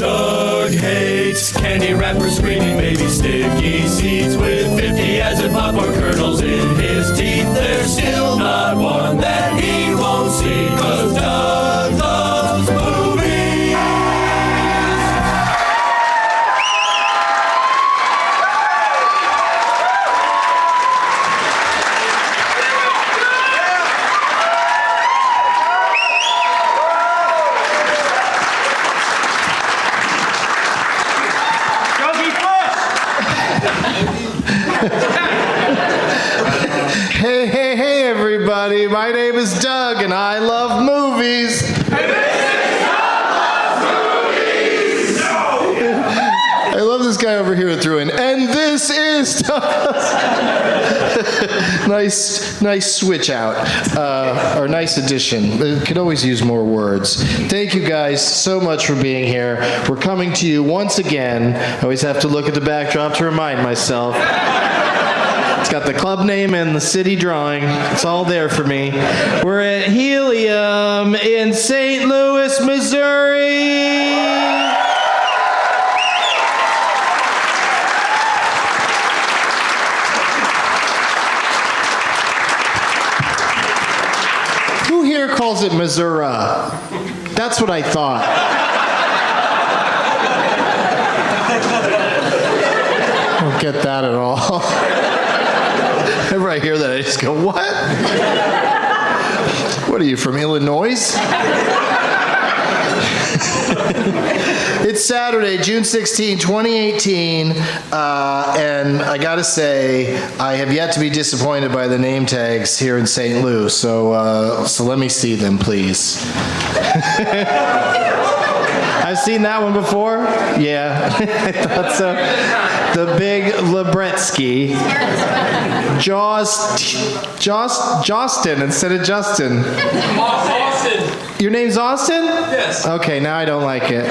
Doug hates candy wrappers screaming baby sticky seeds with 50 acid popcorn kernels in his teeth. There's still not one that he won't see, 'cause Doug loves movies. Hey, everybody. My name is Doug, and I love movies. I love this guy over here threw in, and this is nice switch out, or nice addition. Could always use more words. Thank you guys so much for being here. We're coming to you once again. I always have to look at the backdrop to remind myself. It's got the club name and the city drawing. It's all there for me. We're at Helium in St. Louis, Missouri. Who here calls it Missouri? That's what I thought. I don't get that at all. Whenever I hear that, I just go, what? What are you, from Illinois? It's Saturday, June 16, 2018, and I gotta say, I have yet to be disappointed by the name tags here in St. Louis, so let me see them, please. I've seen that one before. Yeah, I thought so. The Big Lebretsky. Jostin instead of Justin. Austin. Your name's Austin? Yes. Okay, now I don't like it.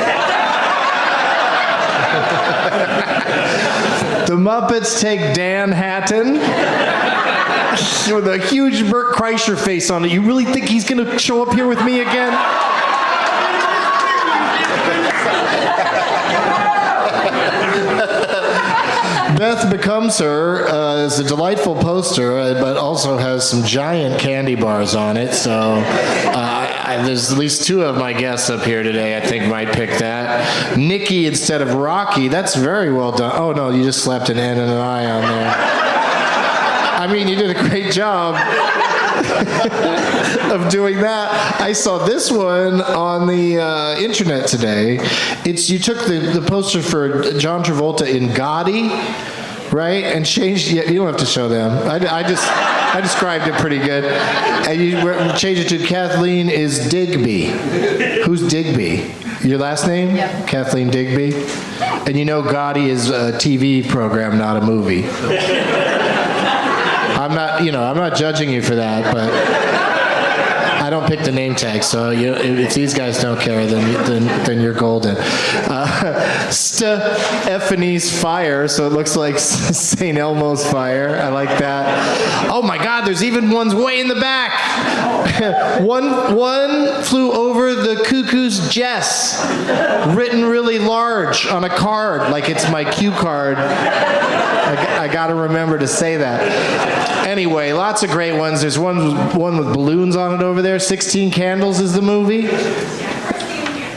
The Muppets take Dan Hatton with a huge Bert Kreischer face on it. You really think he's going to show up here with me again? Beth Becomes Her is a delightful poster, but also has some giant candy bars on it. So there's at least two of my guests up here today I think might pick that. Nikki instead of Rocky. That's very well done. Oh, no, you just slapped an N and an I on there. I mean, you did a great job of doing that. I saw this one on the internet today. You took the poster for John Travolta in Gotti, right? And changed. Yeah, you don't have to show them. I described it pretty good. And you changed it to Kathleen is Digby. Who's Digby? Your last name? Yep. Kathleen Digby. And you know Gotti is a TV program, not a movie. I'm not judging you for that, but I don't pick the name tag, so if these guys don't care, then you're golden. Stephanie's Fire, so it looks like St. Elmo's Fire. I like that. Oh my God, there's even ones way in the back. One flew over the cuckoo's Jess, written really large on a card, like it's my cue card. I got to remember to say that. Anyway, lots of great ones. There's one with balloons on it over there. 16 Candles is the movie.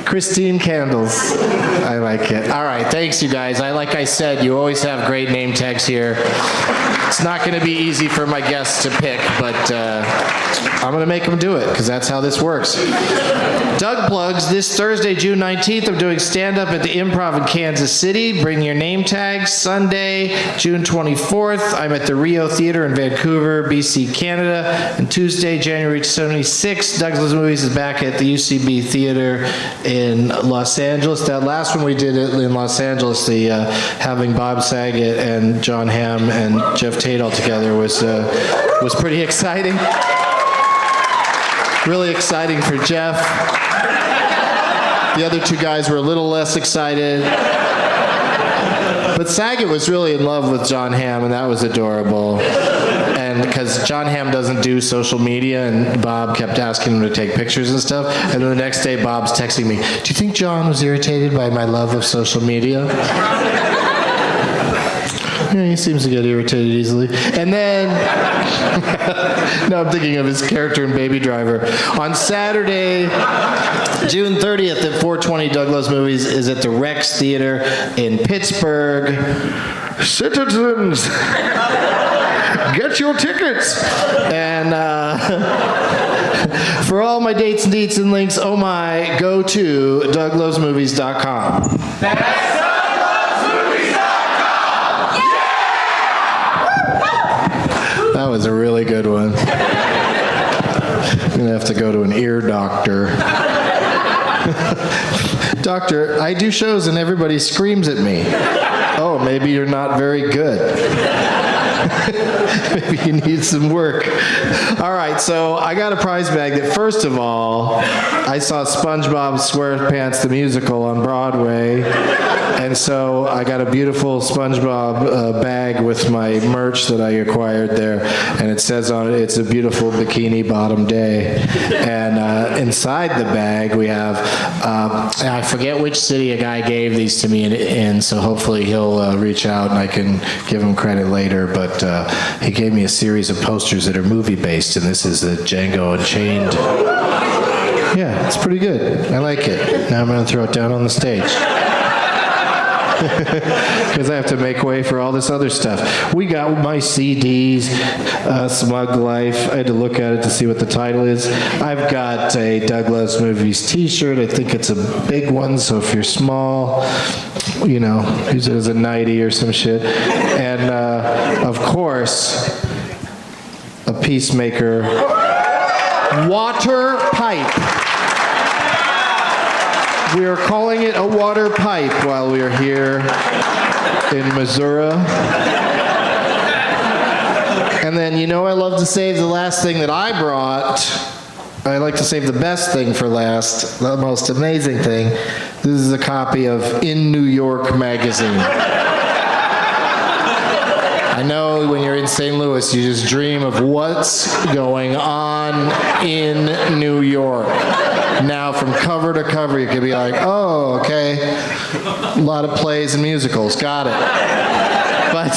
Christine Candles. I like it. All right, thanks, you guys. Like I said, you always have great name tags here. It's not going to be easy for my guests to pick, but I'm going to make them do it, because that's how this works. Doug plugs, this Thursday, June 19th, I'm doing stand-up at the Improv in Kansas City. Bring your name tags. Sunday, June 24th, I'm at the Rio Theater in Vancouver, BC, Canada. And Tuesday, January 26th, Douglas Movies is back at the UCB Theater in Los Angeles. That last one we did in Los Angeles, the having Bob Saget and John Hamm and Geoff Tate all together was pretty exciting. Really exciting for Geoff. The other two guys were a little less excited. But Saget was really in love with John Hamm, and that was adorable. And and because John Hamm doesn't do social media, and Bob kept asking him to take pictures and stuff, and then the next day Bob's texting me, do you think John was irritated by my love of social media? Yeah, he seems to get irritated easily. And then, no, I'm thinking of his character in Baby Driver. On Saturday, June 30th at 420 Doug Loves Movies is at the Rex Theater in Pittsburgh. Citizens, get your tickets. And for all my dates and deets and links, oh my, go to douglovesmovies.com. That was a really good one. I'm going to have to go to an ear doctor. Doctor, I do shows and everybody screams at me. Oh, maybe you're not very good. Maybe you need some work. All right, so I got a prize bag that, first of all, I saw SpongeBob SquarePants the musical on Broadway, and so I got a beautiful SpongeBob bag with my merch that I acquired there, and it says on it, it's a beautiful bikini bottom day. And inside the bag we have, I forget which city a guy gave these to me in, so hopefully he'll reach out and I can give him credit later, but he gave me a series of posters that are movie-based, and this is the Django Unchained. Yeah, it's pretty good. I like it. Now I'm going to throw it down on the stage. Because I have to make way for all this other stuff. We got my CDs, Smug Life. I had to look at it to see what the title is. I've got a Doug Loves Movies t-shirt. I think it's a big one, so if you're small, you know, use it as a nightie or some shit. And, of course, a Peacemaker water pipe. We are calling it a water pipe while we are here in Missouri. And then, you know, I love to save the last thing that I brought. I like to save the best thing for last, the most amazing thing. This is a copy of In New York magazine. I know when you're in St. Louis, you just dream of what's going on in New York. Now, from cover to cover, you could be like, oh, okay, a lot of plays and musicals, got it. But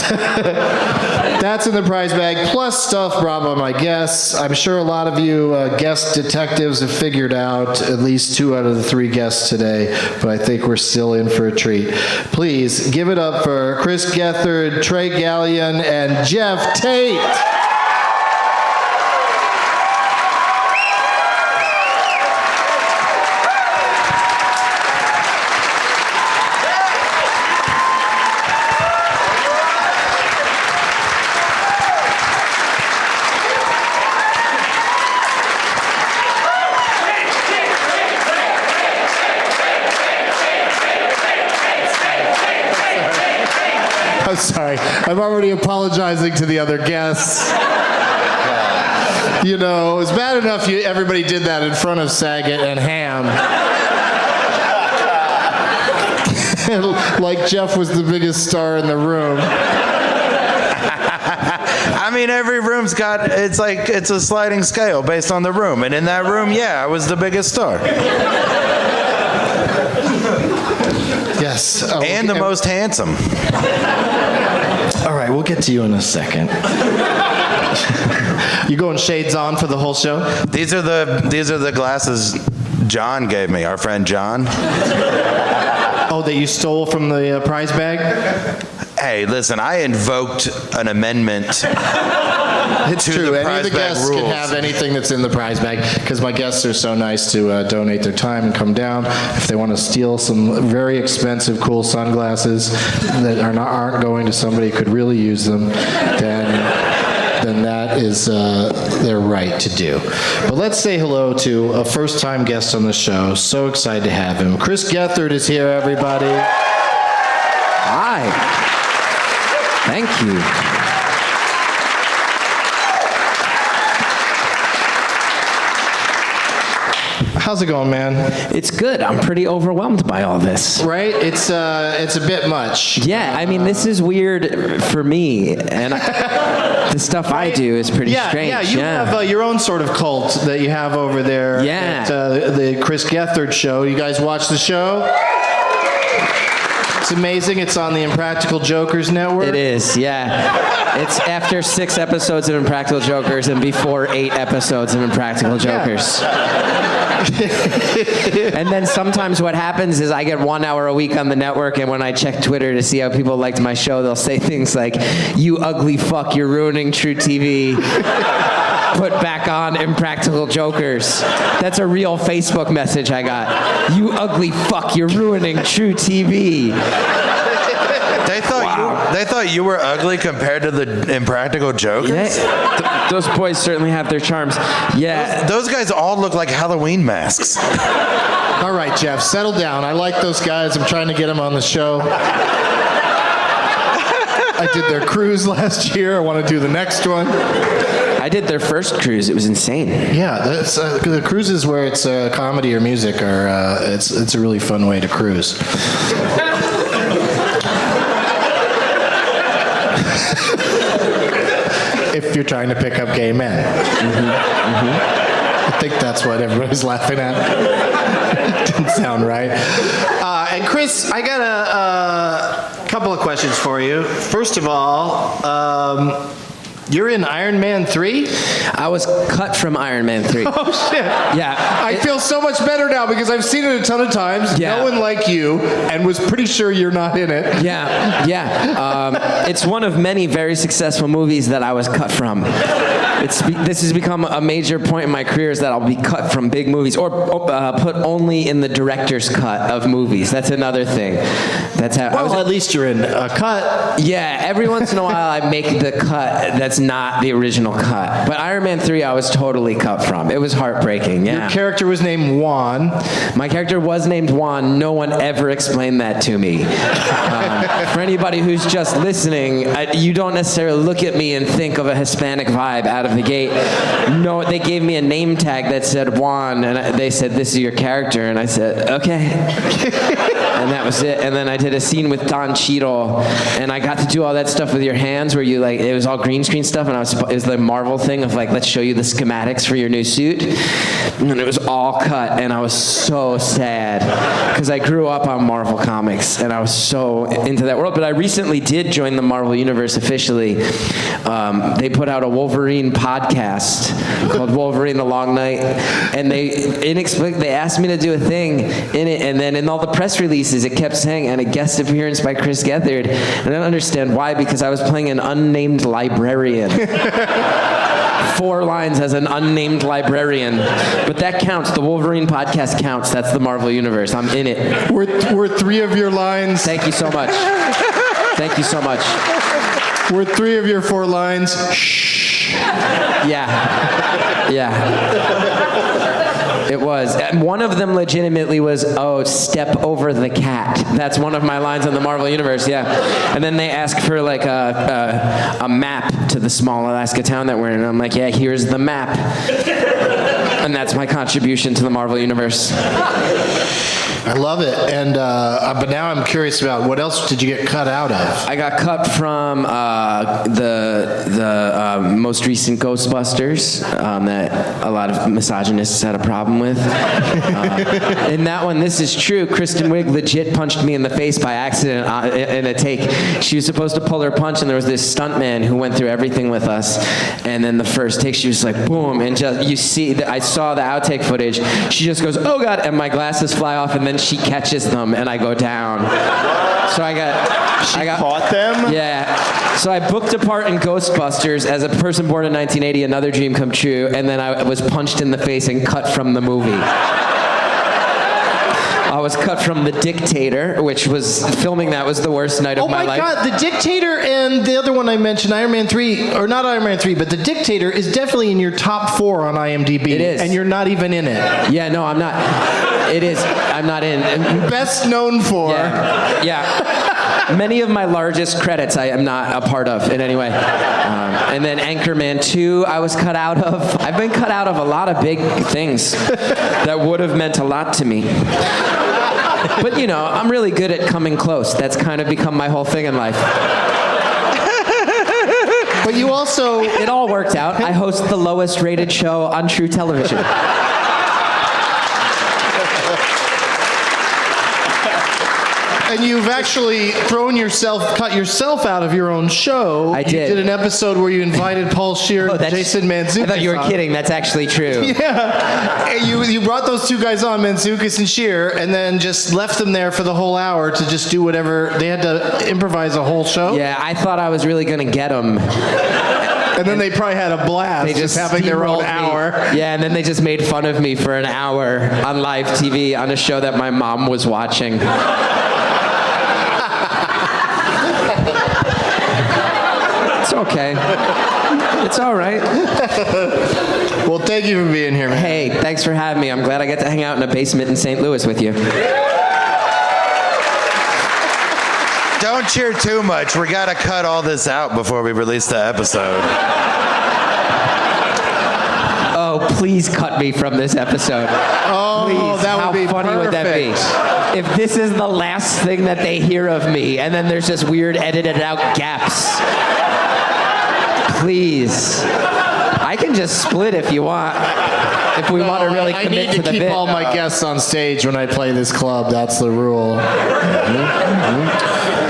that's in the prize bag, plus stuff brought by my guests. I'm sure a lot of you guest detectives have figured out at least 2 out of the 3 guests today, but I think we're still in for a treat. Please give it up for Chris Gethard, Trey Galyon, and Geoff Tate. I'm sorry. I'm already apologizing to the other guests. You know, it was bad enough everybody did that in front of Saget and Ham. Like Geoff was the biggest star in the room. I mean, every room's got, it's a sliding scale based on the room. And in that room, yeah, I was the biggest star. Yes. And the most handsome. All right, we'll get to you in a second. You going shades on for the whole show? These are the glasses John gave me, our friend John. Oh, that you stole from the prize bag? Hey, listen, I invoked an amendment. It's true. Any of the guests rules. can have anything that's in the prize bag because my guests are so nice to donate their time and come down. If they want to steal some very expensive, cool sunglasses that aren't going to somebody who could really use them, then that is their right to do. But let's say hello to a first-time guest on the show. So excited to have him. Chris Gethard is here, everybody. Hi. Thank you. How's it going, man? It's good. I'm pretty overwhelmed by all this. Right? It's a bit much. Yeah, I mean, this is weird for me, and the stuff I do is pretty strange. Yeah, you have your own sort of cult that you have over there Yeah. at the Chris Gethard show. You guys watch the show? It's amazing. It's on the Impractical Jokers Network. It is, yeah. It's after 6 episodes of Impractical Jokers and before 8 episodes of Impractical Jokers. And then sometimes what happens is I get 1 hour a week on the network, and when I check Twitter to see how people liked my show, they'll say things like, "You ugly fuck, you're ruining True TV. Put back on Impractical Jokers." That's a real Facebook message I got. "You ugly fuck, you're ruining True TV." They thought you were ugly compared to the Impractical Jokers? Yeah, those boys certainly have their charms. Yeah. Those guys all look like Halloween masks. All right, Geoff, settle down. I like those guys. I'm trying to get them on the show. I did their cruise last year. I want to do the next one. I did their first cruise. It was insane. Yeah, that's, the cruises where it's comedy or music are it's a really fun way to cruise. If you're trying to pick up gay men. I think that's what everybody's laughing at. Didn't sound right. And Chris, I got a couple of questions for you. First of all, you're in Iron Man 3? I was cut from Iron Man 3. Oh, shit. Yeah. I feel so much better now because I've seen it a ton of times. Yeah. No one like you, and was pretty sure you're not in it. Yeah. It's one of many very successful movies that I was cut from. This has become a major point in my career, is that I'll be cut from big movies or put only in the director's cut of movies. That's another thing. That's how. Well, at least you're in a cut. Yeah, every once in a while I make the cut that's not the original cut. But Iron Man 3 I was totally cut from. It was heartbreaking, yeah. Your character was named Juan. My character was named Juan. No one ever explained that to me. For anybody who's just listening, you don't necessarily look at me and think of a Hispanic vibe out of the gate. No, they gave me a name tag that said Juan, and they said, "This is your character," and I said, "Okay." And that was it. And then I did a scene with Don Cheadle, and I got to do all that stuff with your hands where you it was all green screen stuff, and it was the Marvel thing of let's show you the schematics for your new suit. And it was all cut, and I was so sad because I grew up on Marvel comics, and I was so into that world. But I recently did join the Marvel Universe officially. They put out a Wolverine podcast called Wolverine: The Long Night, and they asked me to do a thing in it, and then in all the press releases it kept saying, "and a guest appearance by Chris Gethard," and I don't understand why, because I was playing an unnamed librarian. 4 lines as an unnamed librarian, but that counts. The Wolverine podcast counts. That's the Marvel Universe. I'm in it. Were 3 of your lines? Thank you so much. Thank you so much. Were 3 of your 4 lines? Shh. Yeah. It was. And one of them legitimately was, "Oh, step over the cat." That's one of my lines in the Marvel Universe, yeah. And then they ask for a map to the small Alaska town that we're in. And I'm like, "Yeah, here's the map." And that's my contribution to the Marvel Universe. I love it. And but now I'm curious about what else did you get cut out of? I got cut from the most recent Ghostbusters that a lot of misogynists had a problem with. In that one, this is true. Kristen Wiig legit punched me in the face by accident in a take. She was supposed to pull her punch, and there was this stuntman who went through everything with us. And then the first take, she was like, boom, and just I saw the outtake footage. She just goes, "Oh God," and my glasses fly off, and then she catches them, and I go down. So I got Caught them? Yeah. So I booked a part in Ghostbusters as a person born in 1980, another dream come true, and then I was punched in the face and cut from the movie. I was cut from The Dictator, which was filming that was the worst night of my life. Oh my God, The Dictator and the other one I mentioned, Iron Man 3, or not Iron Man 3, but The Dictator is definitely in your top 4 on IMDb. It is. And you're not even in it. Yeah, no, I'm not. It is. I'm not in. Best known for. Yeah. Many of my largest credits I am not a part of in any way. And then Anchorman 2 I was cut out of. I've been cut out of a lot of big things that would have meant a lot to me. But I'm really good at coming close. That's kind of become my whole thing in life. But you also... It all worked out. I host the lowest rated show on True Television. And you've actually cut yourself out of your own show. I did. You did an episode where you invited Paul Scheer and Jason Mantzoukas. I thought you were kidding. That's actually true. Yeah. And you brought those two guys on, Mantzoukas and Scheer, and then just left them there for the whole hour to just do whatever. They had to improvise a whole show. Yeah, I thought I was really going to get them. And then they probably had a blast They just having their own steamrolled me. hour. Yeah, and then they just made fun of me for an hour on live TV on a show that my mom was watching. It's okay. It's all right. Well, thank you for being here, man. Hey, thanks for having me. I'm glad I get to hang out in a basement in St. Louis with you. Don't cheer too much. We got to cut all this out before we release the episode. Oh, please cut me from this episode. Oh, Please. that would How be funny perfect. would that be? If this is the last thing that they hear of me, and then there's just weird edited out gaps. Please. I can just split if you want. If we want to really I commit need to to the keep bit. all my guests on stage when I play this club. That's the rule.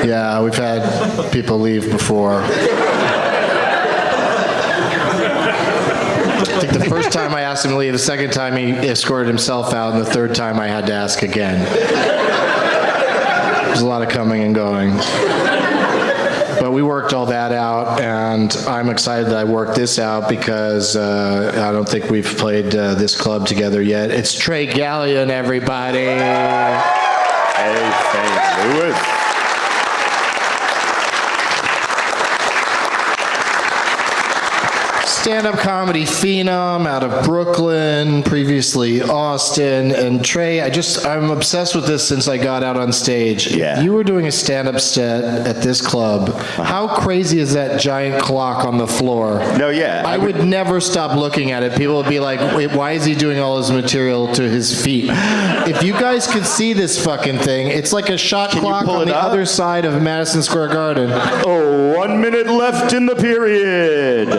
Yeah, we've had people leave before. I think the first time I asked him to leave, the second time he escorted himself out, and the third time I had to ask again. There's a lot of coming and going. But we worked all that out, and I'm excited that I worked this out because I don't think we've played this club together yet. It's Trey Galyon, everybody. Hey, St. Louis. Stand-up comedy phenom out of Brooklyn, previously Austin. And Trey, I'm obsessed with this since I got out on stage. Yeah. You were doing a stand-up set at this club. How crazy is that giant clock on the floor? No, yeah. I would never stop looking at it. People would be like, wait, why is he doing all his material to his feet? If you guys could see this fucking thing, it's like a shot Can you clock pull on it the up? other side of Madison Square Garden. Oh, 1 minute left in the period.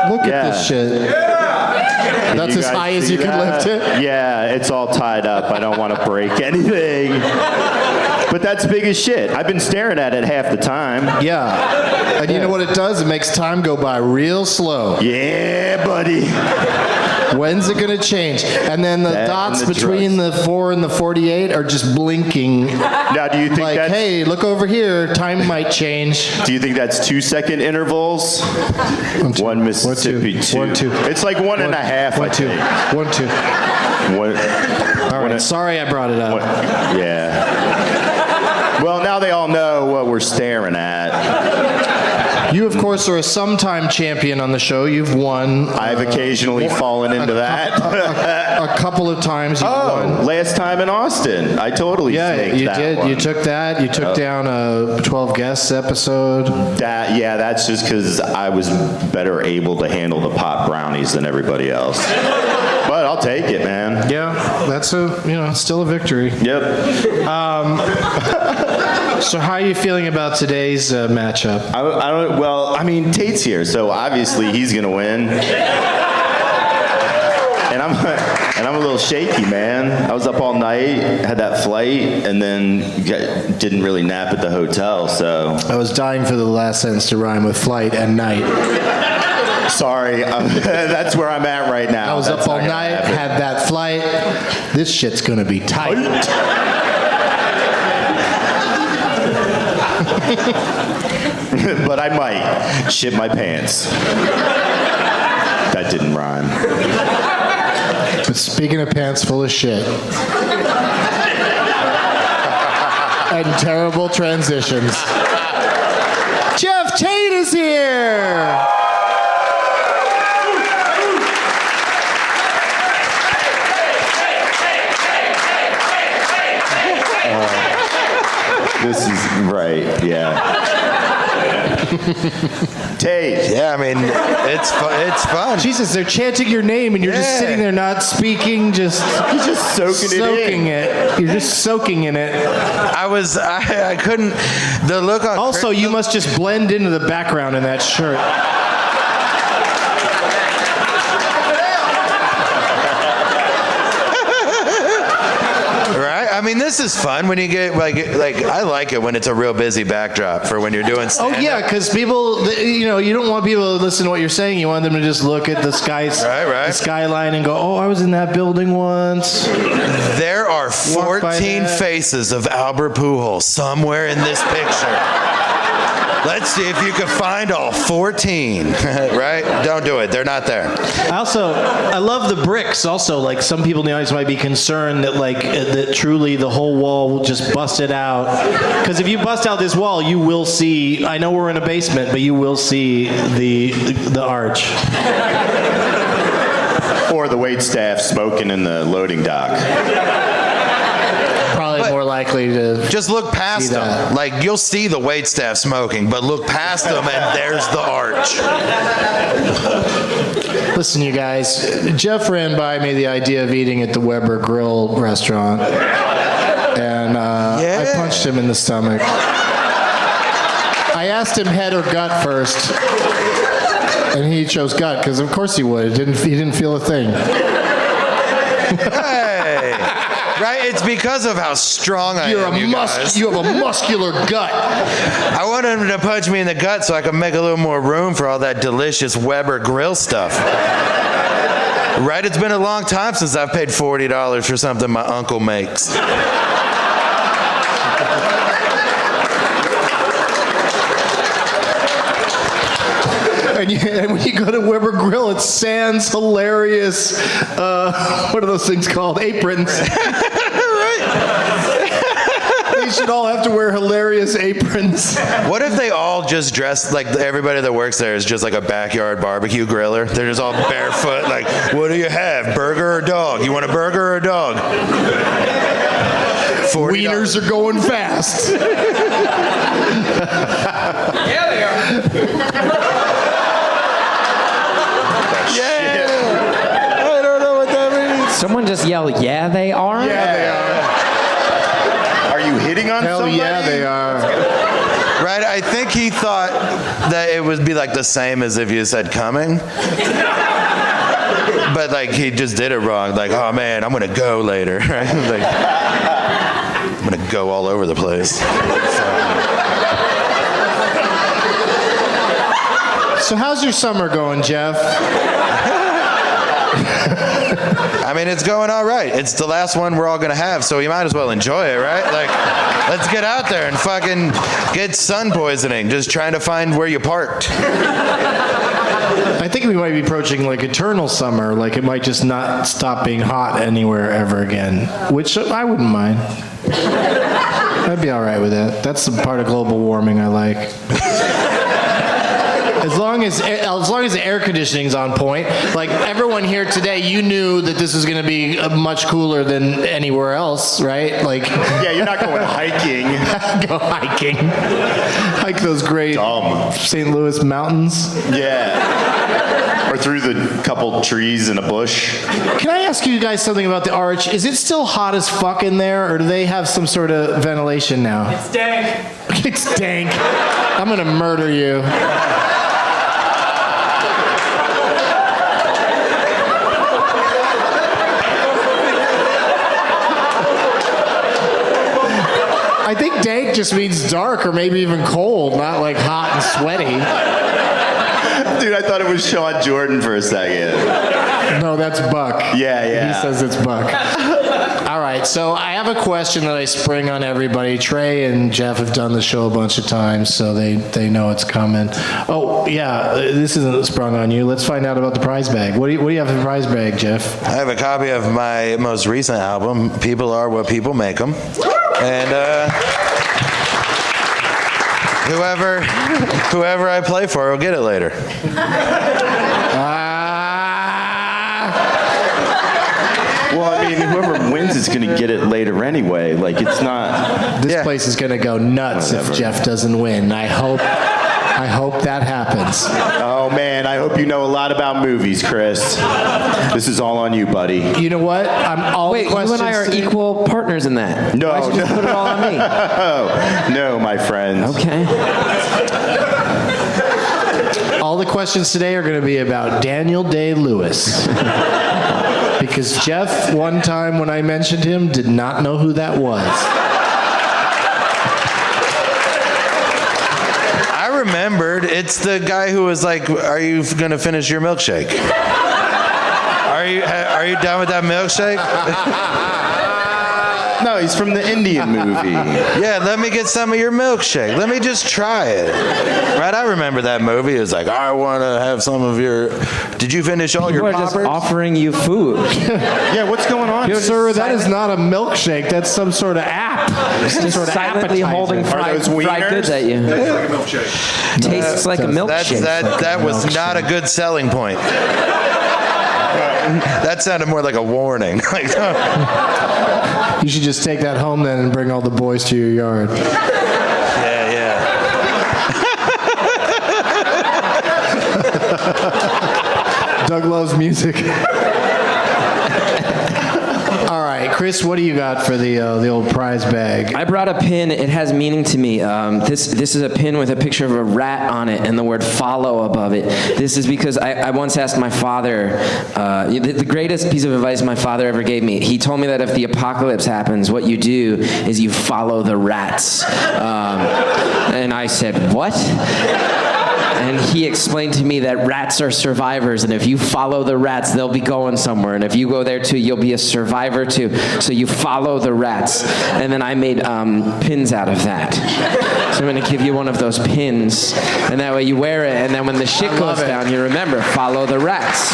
Look at Yeah. this shit. That's You as guys high as see you can that? lift it? Yeah, it's all tied up. I don't want to break anything. But that's big as shit. I've been staring at it half the time. Yeah. And you know what it does? It makes time go by real slow. Yeah, buddy. When's it going to change? And then the That dots and the between drugs. the 4 and the 48 are just blinking. Now, do you think Like, that's hey, look over here. Time might change. Do you think that's 2-second intervals? One Mississippi, 2. 1, 2. It's like 1.5. 1, 2. 1, 2. One, All right. Sorry I brought it up. yeah. Well, now they all know what we're staring at. You, of course, are a sometime champion on the show. You've won. I've occasionally fallen into that. A couple of times you've won. Last time in Austin, I totally Yeah, snaked you that did. one. You took that. You took down a 12 guests episode. That's just because I was better able to handle the pot brownies than everybody else. But I'll take it, man. Yeah, that's still a victory. Yep. So how are you feeling about today's matchup? I don't. Well, I mean, Tate's here, so obviously he's gonna win. And I'm a little shaky, man. I was up all night, had that flight, and then didn't really nap at the hotel. So I was dying for the last sentence to rhyme with flight and night. sorry. That's where I'm at right now. I was That's up all not gonna night, happen. had that flight. This shit's gonna be tight. But I might shit my pants. That didn't rhyme. But speaking of pants full of shit and terrible transitions, Geoff Tate is here. This is right, yeah. Tate. Yeah, I mean, it's fun. Jesus, they're chanting your name and you're just Yeah. sitting there not speaking, just He's just soaking it in. You're just soaking in it. I couldn't. The look on. Also, you must just blend into the background in that shirt. Right? I mean, this is fun when you get like I like it when it's a real busy backdrop for when you're doing Oh stand-up. yeah, because people, you don't want people to listen to what you're saying. You want them to just look at the Right. the skyline, and go, "Oh, I was in that building once." There are Walk by 14 that. faces of Albert Pujols somewhere in this picture. Let's see if you can find all 14. Right? Don't do it. They're not there. I love the bricks. Also, like some people in the audience might be concerned that that truly the whole wall just busted out. Because if you bust out this wall, you will see. I know we're in a basement, but you will see the arch. Or the wait staff smoking in the loading dock. Probably more likely to Just look past see that. them. Like, you'll see the wait staff smoking, but look past them and there's the arch. Listen, you guys. Geoff ran by me the idea of eating at the Weber Grill restaurant, and I punched him in the stomach. I asked him head or gut first, and he chose gut because, of course, he would. He didn't feel a thing. Hey. Right? It's because of how strong I am, you guys. You have a muscular gut. I wanted him to punch me in the gut so I could make a little more room for all that delicious Weber Grill stuff. Right? It's been a long time since I've paid $40 for something my uncle makes. And when you go to Weber Grill, it's Sans hilarious, what are those things called? Aprons. They should all have to wear hilarious aprons. What if they all just dress like everybody that works there is just like a backyard barbecue griller? They're just all barefoot, like, what do you have, burger or dog? You want a burger or a dog? $40. Wieners are going fast. Yeah, they are. I don't know what that means. Someone just yell, "Yeah, they are." Yeah, they are. Are you hitting on Hell somebody? yeah, they are. Right, I think he thought that it would be like the same as if you said coming. But like he just did it wrong. Like, oh man, I'm gonna go later. Right? Like, I'm gonna go all over the place. So how's your summer going, Geoff? I mean, it's going all right. It's the last one we're all gonna have, so you might as well enjoy it, right? Like, let's get out there and fucking get sun poisoning just trying to find where you parked. I think we might be approaching like eternal summer. Like it might just not stop being hot anywhere ever again, which I wouldn't mind. I'd be all right with that. That's the part of global warming I like. As long as the air conditioning's on point. Like everyone here today, you knew that this was going to be much cooler than anywhere else, right? Like, Yeah, you're not going hiking. go hiking, hike those great Dumb. St. Louis mountains. Yeah. Or through the couple trees in a bush. Can I ask you guys something about the arch? Is it still hot as fuck in there, or do they have some sort of ventilation now? It's dank. It's dank. I'm gonna murder you. I think dank just means dark or maybe even cold, not like hot and sweaty. Dude, I thought it was Sean Jordan for a second. No, that's Buck. Yeah. He says it's Buck. All right, so I have a question that I spring on everybody. Trey and Geoff have done the show a bunch of times, so they know it's coming. Oh, yeah, this isn't sprung on you. Let's find out about the prize bag. What do you have in the prize bag, Geoff? I have a copy of my most recent album, People Are What People Make Them. And whoever I play for will get it later. Well, I mean, whoever wins is going to get it later anyway. Like, it's not... This place is going to go nuts Whatever. if Geoff doesn't win. I hope I hope that happens. Oh man, I hope you know a lot about movies, Chris. This is all on you, buddy. You know what? Wait, you and I are equal partners in that. No, Why don't you just put it all on me? No, my friends. Okay. All the questions today are going to be about Daniel Day-Lewis. Because Geoff, one time when I mentioned him, did not know who that was. I remembered. It's the guy who was like, "Are you going to finish your milkshake? Are you done with that milkshake?" No, he's from the Indian movie. Yeah, let me get some of your milkshake. Let me just try it. Right? I remember that movie. It was like, I want to have some of your. Did you finish all your People are poppers? just offering you food. Yeah, what's going on? Sir, that is not a milkshake. That's some sort of app. Some sort of Silently appetizer. holding fried goods at you. Tastes like a milkshake. That was not a good selling point. That sounded more like a warning. You should just take that home then and bring all the boys to your yard. Yeah. Doug loves music. All right, Chris, what do you got for the old prize bag? I brought a pin. It has meaning to me. This is a pin with a picture of a rat on it and the word follow above it. This is because I once asked my father, the greatest piece of advice my father ever gave me. He told me that if the apocalypse happens, what you do is you follow the rats. And I said, what? And he explained to me that rats are survivors, and if you follow the rats, they'll be going somewhere. And if you go there too, you'll be a survivor too. So you follow the rats. And then I made pins out of that. So I'm going to give you one of those pins, and that way you wear it, and then when the shit goes down, you remember, follow the rats.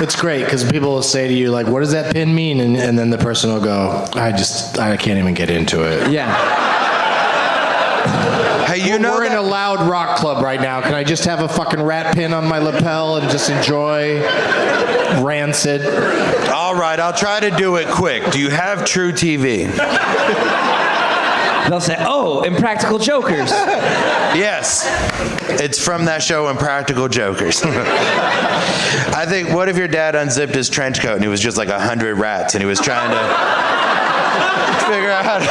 It's great because people will say to you, like, what does that pin mean? And then the person will go, I can't even get into it. Yeah. Hey, you know We're in a loud rock club right now. Can I just have a fucking rat pin on my lapel and just enjoy Rancid? All right, I'll try to do it quick. Do you have True TV? They'll say, oh, Impractical Jokers. Yes. It's from that show, Impractical Jokers. I think, what if your dad unzipped his trench coat and he was just like 100 rats and he was trying to figure out how to...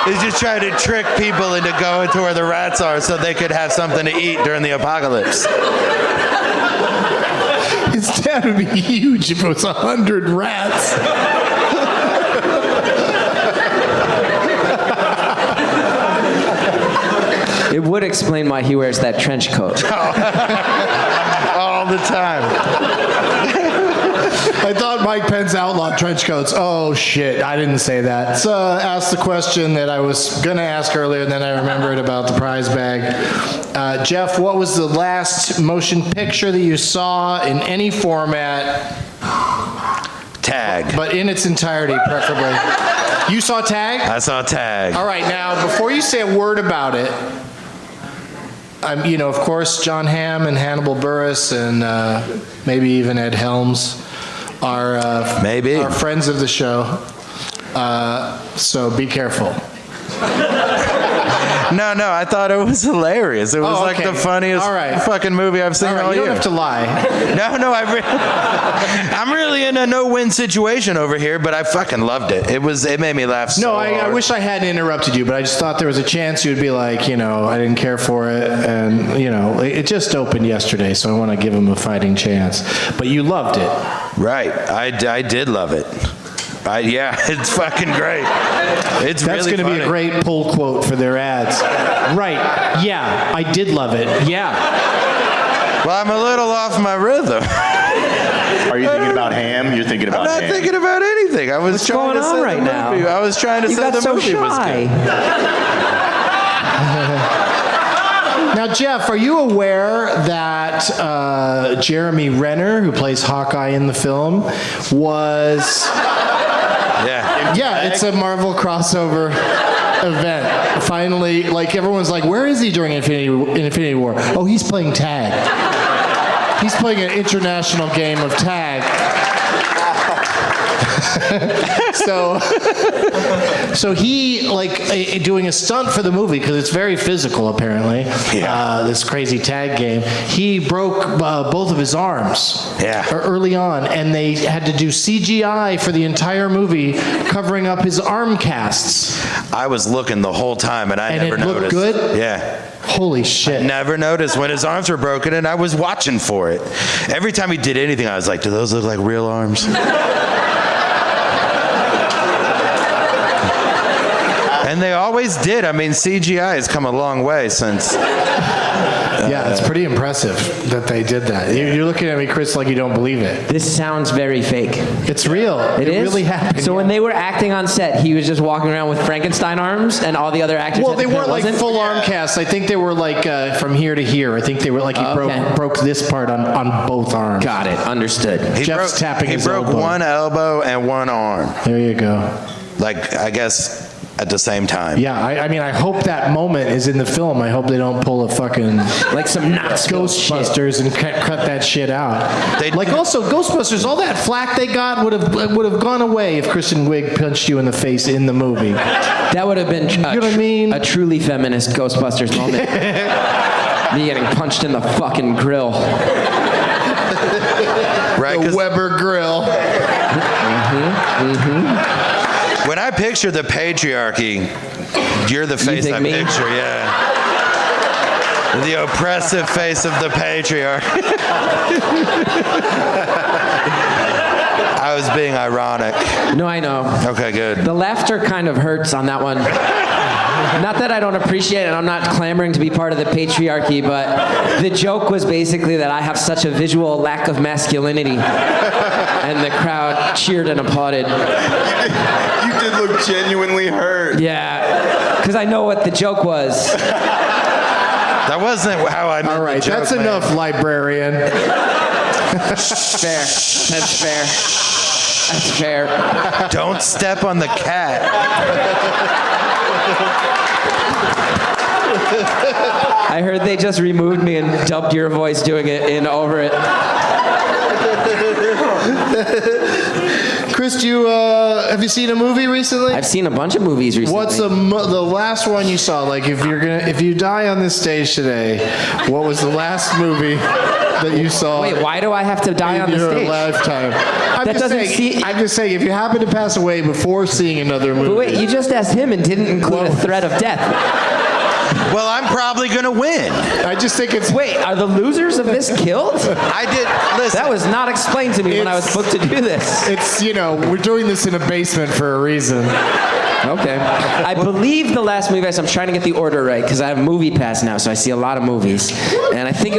He's just trying to trick people into going to where the rats are so they could have something to eat during the apocalypse. His dad would be huge if it was 100 rats. It would explain why he wears that trench coat. All the time. I thought Mike Pence outlawed trench coats. Oh, shit. I didn't say that. So asked the question that I was going to ask earlier, and then I remembered about the prize bag. Geoff, what was the last motion picture that you saw in any format? Tag. But in its entirety, preferably. You saw Tag? I saw Tag. All right. Now, before you say a word about it, of course, John Hamm and Hannibal Buress and maybe even Ed Helms are friends of the show. So be careful. No, I thought it was hilarious. It was like the funniest fucking movie I've seen all you year. don't have to lie. No, I'm really in a no-win situation over here, but I fucking loved it. It made me laugh so hard. I wish I hadn't interrupted you, but I just thought there was a chance you'd be like, I didn't care for it, and, it just opened yesterday, so I want to give him a fighting chance. But you loved it. Right. I did love it. It's fucking great. That's really going to be a great pull quote for their ads. Right. Yeah, I did love it. Yeah. Well, I'm a little off my rhythm. Are you thinking about Ham? You're thinking about Ham. I'm not thinking about anything. I was What's trying going to on say right the now? movie. I was trying to say the movie was good. Now, Geoff, are you aware that Jeremy Renner, who plays Hawkeye in the film, was... Yeah, it's a Marvel crossover event. Finally, everyone's like, where is he during Infinity War? Oh, he's playing tag. He's playing an international game of tag. So he, like, doing a stunt for the movie, because it's very physical, apparently, this crazy tag game, he broke both of his arms early on, and they had to do CGI for the entire movie, covering up his arm casts. I was looking the whole time, and I never noticed. And it looked good? Yeah. Holy shit. Never noticed when his arms were broken, and I was watching for it. Every time he did anything, I was like, do those look like real arms? And they always did. I mean, CGI has come a long way since. Yeah, it's pretty impressive that they did that. You're looking at me, Chris, like you don't believe it. This sounds very fake. It's real. It is? really happened. So when they were acting on set, he was just walking around with Frankenstein arms, and all the other actors. Well, they weren't like full arm casts. I think they were like from here to here. I think they were like he broke this part on both arms. Got it. Understood. Jeff's tapping his elbow. He broke one elbow and one arm. There you go. Like, I guess at the same time. Yeah, I mean, I hope that moment is in the film. I hope they don't pull a fucking like some nuts Ghostbusters and cut that shit out. Also Ghostbusters, all that flack they got would have gone away if Kristen Wiig punched you in the face in the movie. That would have been you know what I mean? A truly feminist Ghostbusters moment. Me getting punched in the fucking grill. Right, the Weber grill. When I picture the patriarchy, you're the face I picture, yeah. The oppressive face of the patriarchy. I was being ironic. No, I know. Okay, good. The laughter kind of hurts on that one. Not that I don't appreciate it, and I'm not clamoring to be part of the patriarchy, but the joke was basically that I have such a visual lack of masculinity, and the crowd cheered and applauded. You did look genuinely hurt. Yeah, because I know what the joke was. That wasn't how I meant All right, the joke, that's man. enough, librarian. Fair. That's fair. That's fair. Don't step on the cat. I heard they just removed me and dubbed your voice doing it in over it. Chris, have you seen a movie recently? I've seen a bunch of movies recently. What's the last one you saw? Like, if you die on this stage today, what was the last movie that you saw? Wait, why do I have to die on the in stage? your lifetime? I'm That doesn't I'm just saying, if you happen to pass away before seeing another movie. But wait, you just asked him and didn't include a threat of death. Well, I'm probably going to win. I just think it's... Wait, are the losers of this killed? I did... Listen. That was not explained to me when I was booked to do this. It's, we're doing this in a basement for a reason. Okay. I believe the last movie I'm trying to get the order right because I have Movie Pass now, so I see a lot of movies. And I think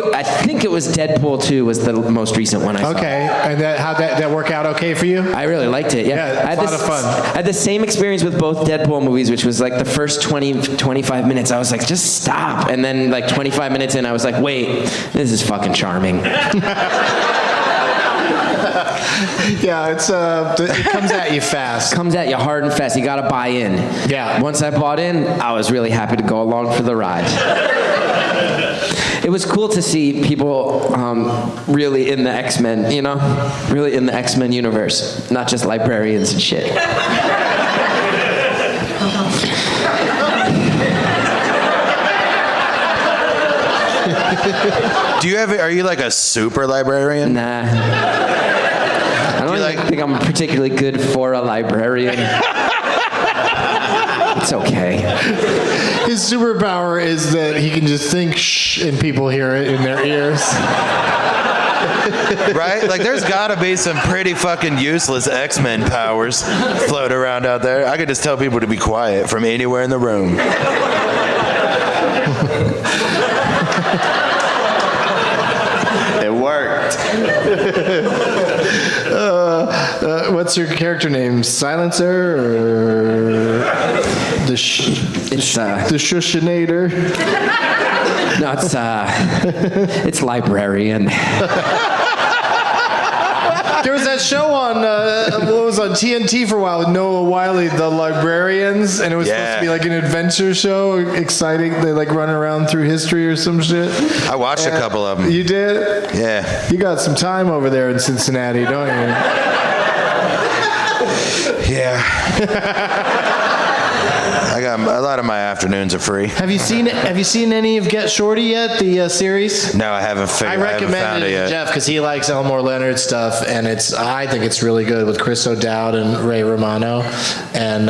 it was Deadpool 2 was the most recent one I saw. Okay. And how'd that work out okay for you? I really liked it. Yeah, Yeah, it's a lot of fun. I had the same experience with both Deadpool movies, which was like the first 25 minutes. I was like, just stop. And then like 25 minutes in, I was like, wait, this is fucking charming. Yeah, it comes at you fast. Comes at you hard and fast. You got to buy in. Yeah. Once I bought in, I was really happy to go along for the ride. It was cool to see people really in the X-Men, really in the X-Men universe, not just librarians and shit. Are you like a super librarian? Nah. I don't think I'm particularly good for a librarian. It's okay. His superpower is that he can just think shh and people hear it in their ears. Right? Like, there's got to be some pretty fucking useless X-Men powers float around out there. I could just tell people to be quiet from anywhere in the room. It worked. What's your character name? Silencer or the Shushinator? No, it's librarian. There was that show on TNT for a while with Noah Wiley, The Librarians, and it was supposed to be like an adventure show, exciting. They like run around through history or some shit. I watched a couple of them. You did? Yeah. You got some time over there in Cincinnati, don't you? Yeah. I got a lot of my afternoons are free. Have you seen any of Get Shorty yet? The series? No, I haven't I recommend it to Jeff because he likes Elmore Leonard stuff, and I think it's really good with Chris O'Dowd and Ray Romano, and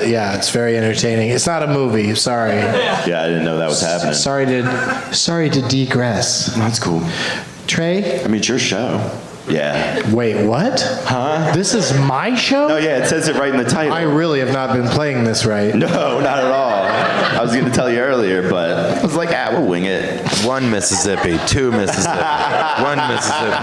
yeah, it's very entertaining. It's not a movie. Sorry. Yeah, I didn't know that was happening. Sorry to digress. That's cool. Trey? I mean, it's your show. Yeah. Wait, what? Huh? This is my show? Oh, yeah, it says it right in the title. I really have not been playing this right. No, not at all. I was going to tell you earlier, but I was like, we'll wing it. 1 Mississippi, 2 Mississippi, 1 Mississippi.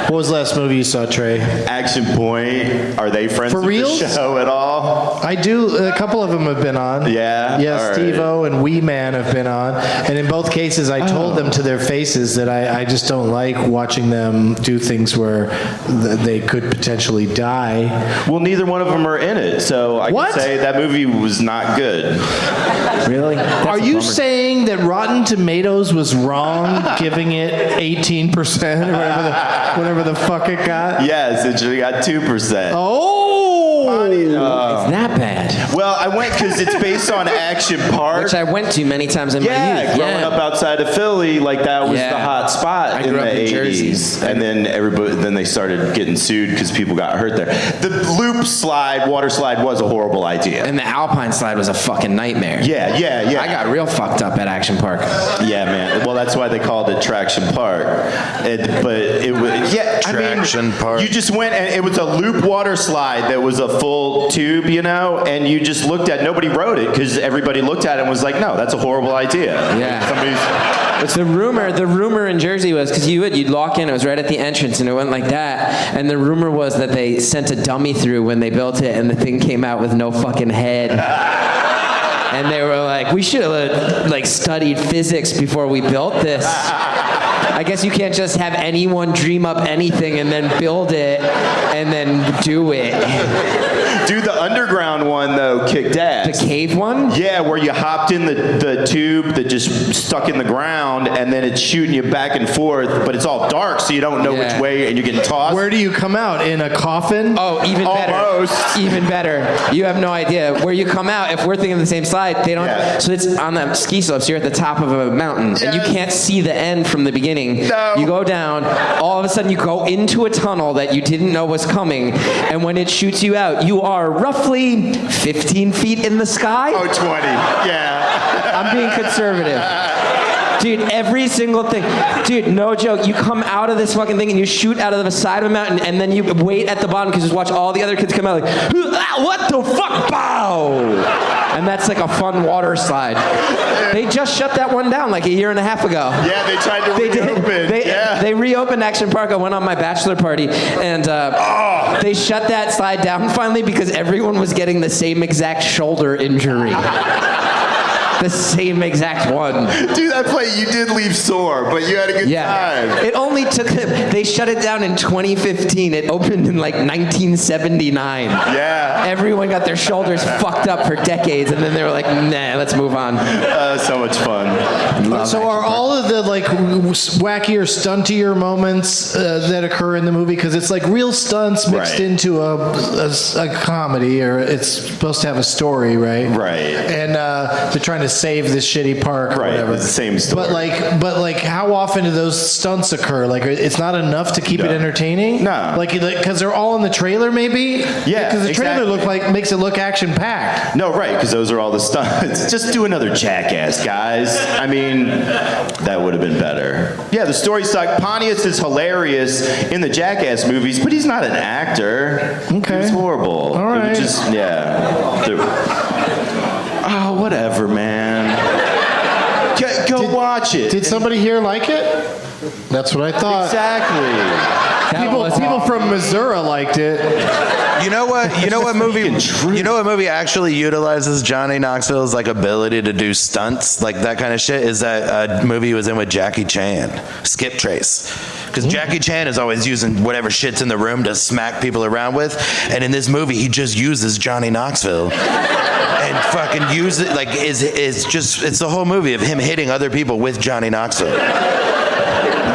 What was the last movie you saw, Trey? Action Point. Are they friends For with reals? the show at all? I do. A couple of them have been on. Yeah? Yeah, All right. Steve-O and Wee Man have been on. And in both cases, I told them to their faces that I just don't like watching them do things where they could potentially die. Well, neither one of them are in it, so I What? can say that movie was not good. Really? Are you saying that Rotten Tomatoes was wrong giving it 18% or whatever the fuck it got? Yes, it should have got 2%. Oh! It's that bad. Well, I went because it's based on Action Park. Which I went to many times in my Yeah, youth. growing up outside of Philly, like that was Yeah. the hot spot I in grew the up in 80s. Jersey. And then they started getting sued because people got hurt there. The loop slide, water slide was a horrible idea. And the Alpine slide was a fucking nightmare. Yeah. I got real fucked up at Action Park. Yeah, man. Well, that's why they called it Traction Park. But it was, yeah, Traction Park. You just went and it was a loop water slide that was a full tube, and you just looked at, nobody wrote it because everybody looked at it and was like, no, that's a horrible idea. Yeah. Like somebody's... The rumor in Jersey was, because you'd lock in, it was right at the entrance, and it went like that, and the rumor was that they sent a dummy through when they built it, and the thing came out with no fucking head. And they were like, we should have studied physics before we built this. I guess you can't just have anyone dream up anything and then build it and then do it. Dude, the underground one, though, kicked ass. The cave one? Yeah, where you hopped in the tube that just stuck in the ground, and then it's shooting you back and forth, but it's all dark, so you don't know which way, and you're getting tossed. Where do you come out? In a coffin? Oh, even better. Almost. Even better. You have no idea. Where you come out, if we're thinking the same slide, they don't. Yeah. So it's on the ski slopes, you're at the top of a mountain, and you Yes. can't see the end from the beginning. No. You go down, all of a sudden you go into a tunnel that you didn't know was coming, and when it shoots you out, you are roughly 15 feet in the sky. Oh, 20. Yeah. I'm being conservative. Dude, every single thing. Dude, no joke. You come out of this fucking thing and you shoot out of the side of a mountain, and then you wait at the bottom because you watch all the other kids come out like, what the fuck? Bow! And that's like a fun water slide. They just shut that one down like a year and a half ago. Yeah, they tried to They did. reopen. They reopened Action Park. I went on my bachelor party, and they shut that slide down finally because everyone was getting the same exact shoulder injury. The same exact one. Dude, that play, you did leave sore, but you had a good time. It only took, they shut it down in 2015. It opened in like 1979. Yeah. Everyone got their shoulders fucked up for decades, and then they were like, nah, let's move on. So much fun. So are all of the wackier, stuntier moments that occur in the movie, because it's like real stunts mixed Right. into a comedy, or it's supposed to have a story, right? Right. And they're trying to save this shitty park or Right, whatever. it's the same story. But like, how often do those stunts occur? Like, it's not enough to keep it No. entertaining. No. Like, because they're all in the trailer, maybe. Yeah, Because the trailer exactly. makes it look action packed. No, right, because those are all the stunts. Just do another Jackass, guys. I mean, that would have been better. Yeah, the story sucked. Pontius is hilarious in the Jackass movies, but he's not an actor. Okay. He was horrible. All It right. was just, yeah. Oh, whatever, man. Go watch it. Did somebody here like it? That's what I thought. Exactly. People from Missouri liked it. You know what movie actually utilizes Johnny Knoxville's ability to do stunts, like that kind of shit, is that movie he was in with Jackie Chan, Skip Trace. Because Jackie Chan is always using whatever shit's in the room to smack people around with, and in this movie he just uses Johnny Knoxville and fucking use it it's the whole movie of him hitting other people with Johnny Knoxville.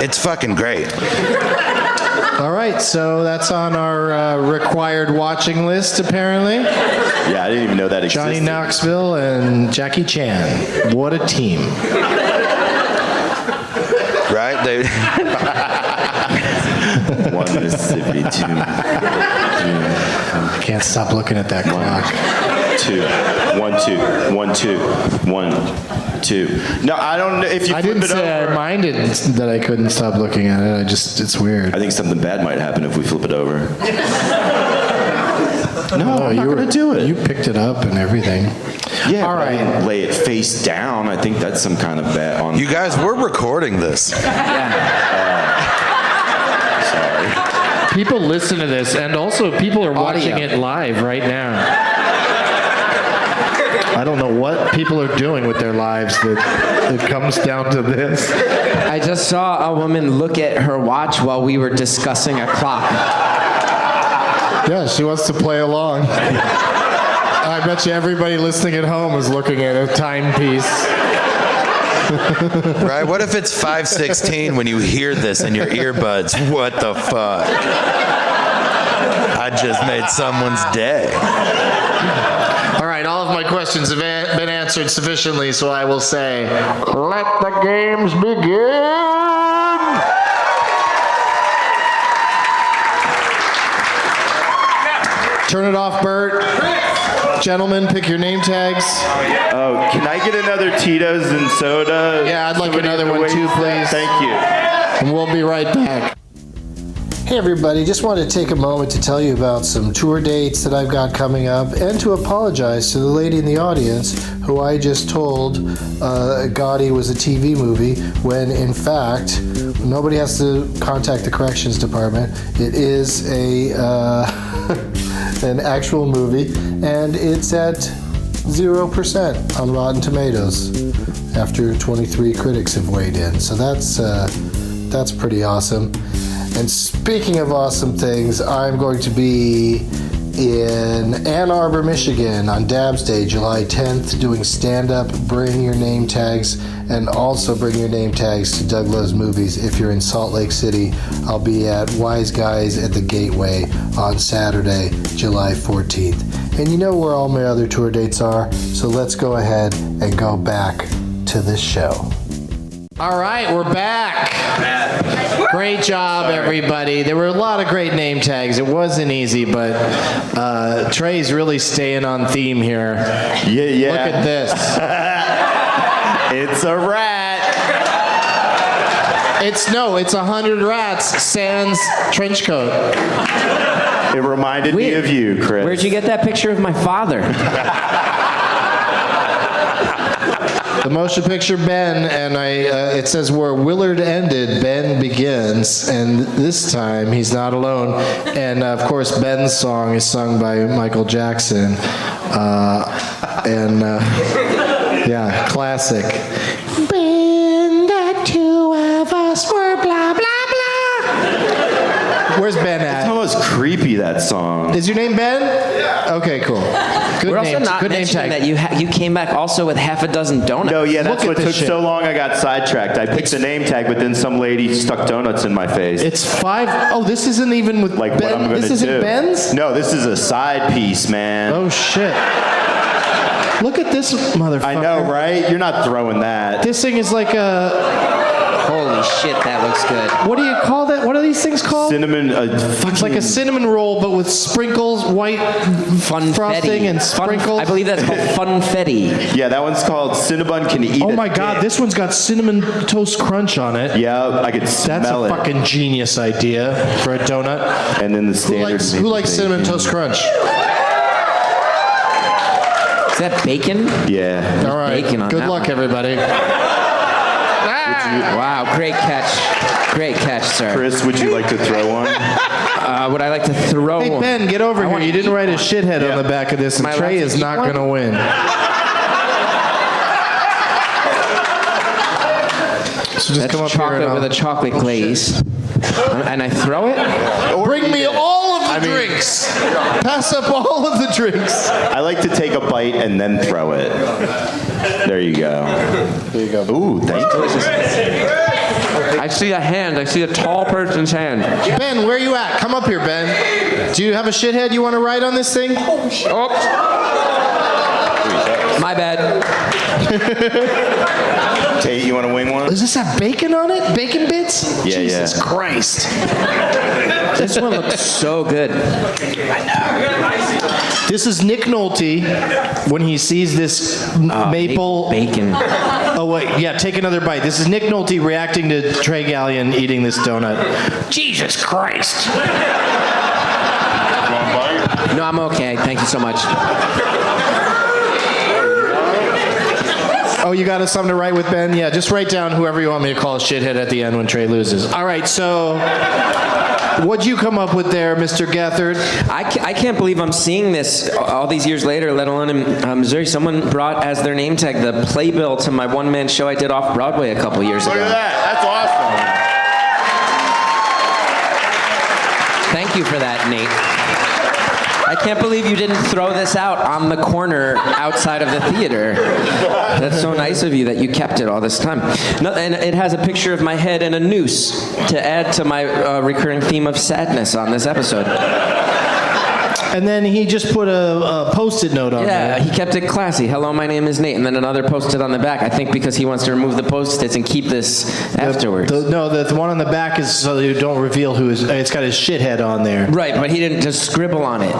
It's fucking great. All right, so that's on our required watching list, apparently. Yeah, I didn't even know that existed. Johnny Knoxville and Jackie Chan. What a team. Right? They, One Mississippi, two. I can't stop looking at that clock. 2, 1, 2, 1, 2, 1, 2. No, I don't know if you I flip didn't it say over. I minded that I couldn't stop looking at it. It's weird. I think something bad might happen if we flip it over. No, I'm not you going to do it. You picked it up and everything. Yeah, All but I right. didn't lay it face down. I think that's some kind of bet on. you guys, we're recording this. Sorry. People listen to this, and also people are watching it live right now. I don't know what people are doing with their lives that it comes down to this. I just saw a woman look at her watch while we were discussing a clock. Yeah, she wants to play along. I bet you everybody listening at home is looking at a timepiece. Right? What if it's 5:16 when you hear this in your earbuds? What the fuck? I just made someone's day. All right, all of my questions have been answered sufficiently, so I will say, let the games begin! Turn it off, Bert. Gentlemen, pick your name tags. Oh, can I get another Tito's and soda? Yeah, I'd like Somebody another in the one wait too, staff? please. Thank you. And we'll be right back. Hey everybody, just wanted to take a moment to tell you about some tour dates that I've got coming up and to apologize to the lady in the audience who I just told Gotti was a TV movie when in fact nobody has to contact the corrections department. It is a an actual movie and it's at 0% on Rotten Tomatoes after 23 critics have weighed in. So that's pretty awesome. And speaking of awesome things, I'm going to be in Ann Arbor, Michigan on Dabs Day, July 10th, doing stand-up, bring your name tags, and also bring your name tags to Doug Loves Movies. If you're in Salt Lake City, I'll be at Wise Guys at the Gateway on Saturday, July 14th. And you know where all my other tour dates are, so let's go ahead and go back to this show. All right, we're back. Great job, everybody. There were a lot of great name tags. It wasn't easy, but Trey's really staying on theme here. Yeah. Look at this. It's a rat. It's 100 rats sans trench coat. It reminded me Weird. of you, Chris. Where'd you get that picture of my father? The motion picture Ben, and it says where Willard ended, Ben begins, and this time he's not alone. And of course, Ben's song is sung by Michael Jackson, yeah, classic. Ben, the two of us were blah blah blah. Where's Ben It's at? almost creepy, that song. Is your name Ben? Yeah. Okay, cool. Good We're name. also not Good name mentioning tag. that you came back also with half a dozen donuts. No, yeah, that's Look at what this took shit. so long I got sidetracked. I picked the name tag, but then some lady stuck donuts in my face. It's 5. Oh, this isn't even with like Ben. what I'm going to do. This isn't Ben's? No, this is a side piece, man. Oh, shit. Look at this motherfucker. I know, right? You're not throwing that. This thing is like a... Holy shit, that looks good. What do you call that? What are these things called? Cinnamon, It's like a cinnamon roll, but with sprinkles, white Funfetti. frosting and sprinkles. I believe that's called funfetti. Yeah, that one's called Cinnabon Can Eat Oh a my God, Dick. this one's got cinnamon toast crunch on it. Yeah, I could smell That's a it. fucking genius idea for a donut. And then the Who standard. likes maple cinnamon bacon. toast crunch? Is that bacon? Yeah. All right. Bacon on Good that luck, one. everybody. Wow, great catch. Great catch, sir. Chris, would you like to throw one? Would I like to throw Hey, one? Ben, get over I here. wanna You didn't eat write a one. shithead Yeah. on the back of this, and Am I allowed Trey to is eat not one? going to win. So just That's come up here chocolate and with a chocolate glaze. And I throw it? bring me all of the drinks. Pass up all of the drinks. I like to take a bite and then throw it. There There you go. There you go. Ooh, thank you. I see a hand. I see a tall person's hand. Ben, where are you at? Come up here, Ben. Do you have a shithead you want to write on this thing? Oh. My bad. Tate, you want to wing one? Does this have bacon on it? Bacon bits? Yeah, Jesus yeah. Christ. This one looks so good. This is Nick Nolte when he sees this maple bacon. Oh wait, yeah, take another bite. This is Nick Nolte reacting to Trey Galyon eating this donut. Jesus Christ. No, I'm okay. Thank you so much. Oh, you got us something to write with, Ben? Yeah, just write down whoever you want me to call a shithead at the end when Trey loses. All right, so what'd you come up with there, Mr. Gethard? I can't believe I'm seeing this all these years later, let alone in Missouri. Someone brought as their name tag the playbill to my one-man show I did off Broadway a couple years ago. Look at that. That's awesome. Thank you for that, Nate. I can't believe you didn't throw this out on the corner outside of the theater. That's so nice of you that you kept it all this time. No, and it has a picture of my head and a noose to add to my recurring theme of sadness on this episode. And then he just put a Post-it note on there. Yeah, he kept it classy. Hello, my name is Nate. And then another Post-it on the back. I think because he wants to remove the Post-its and keep this afterwards. The one on the back is so you don't reveal who is. It's got his shithead on there. Right, but he didn't just scribble on it.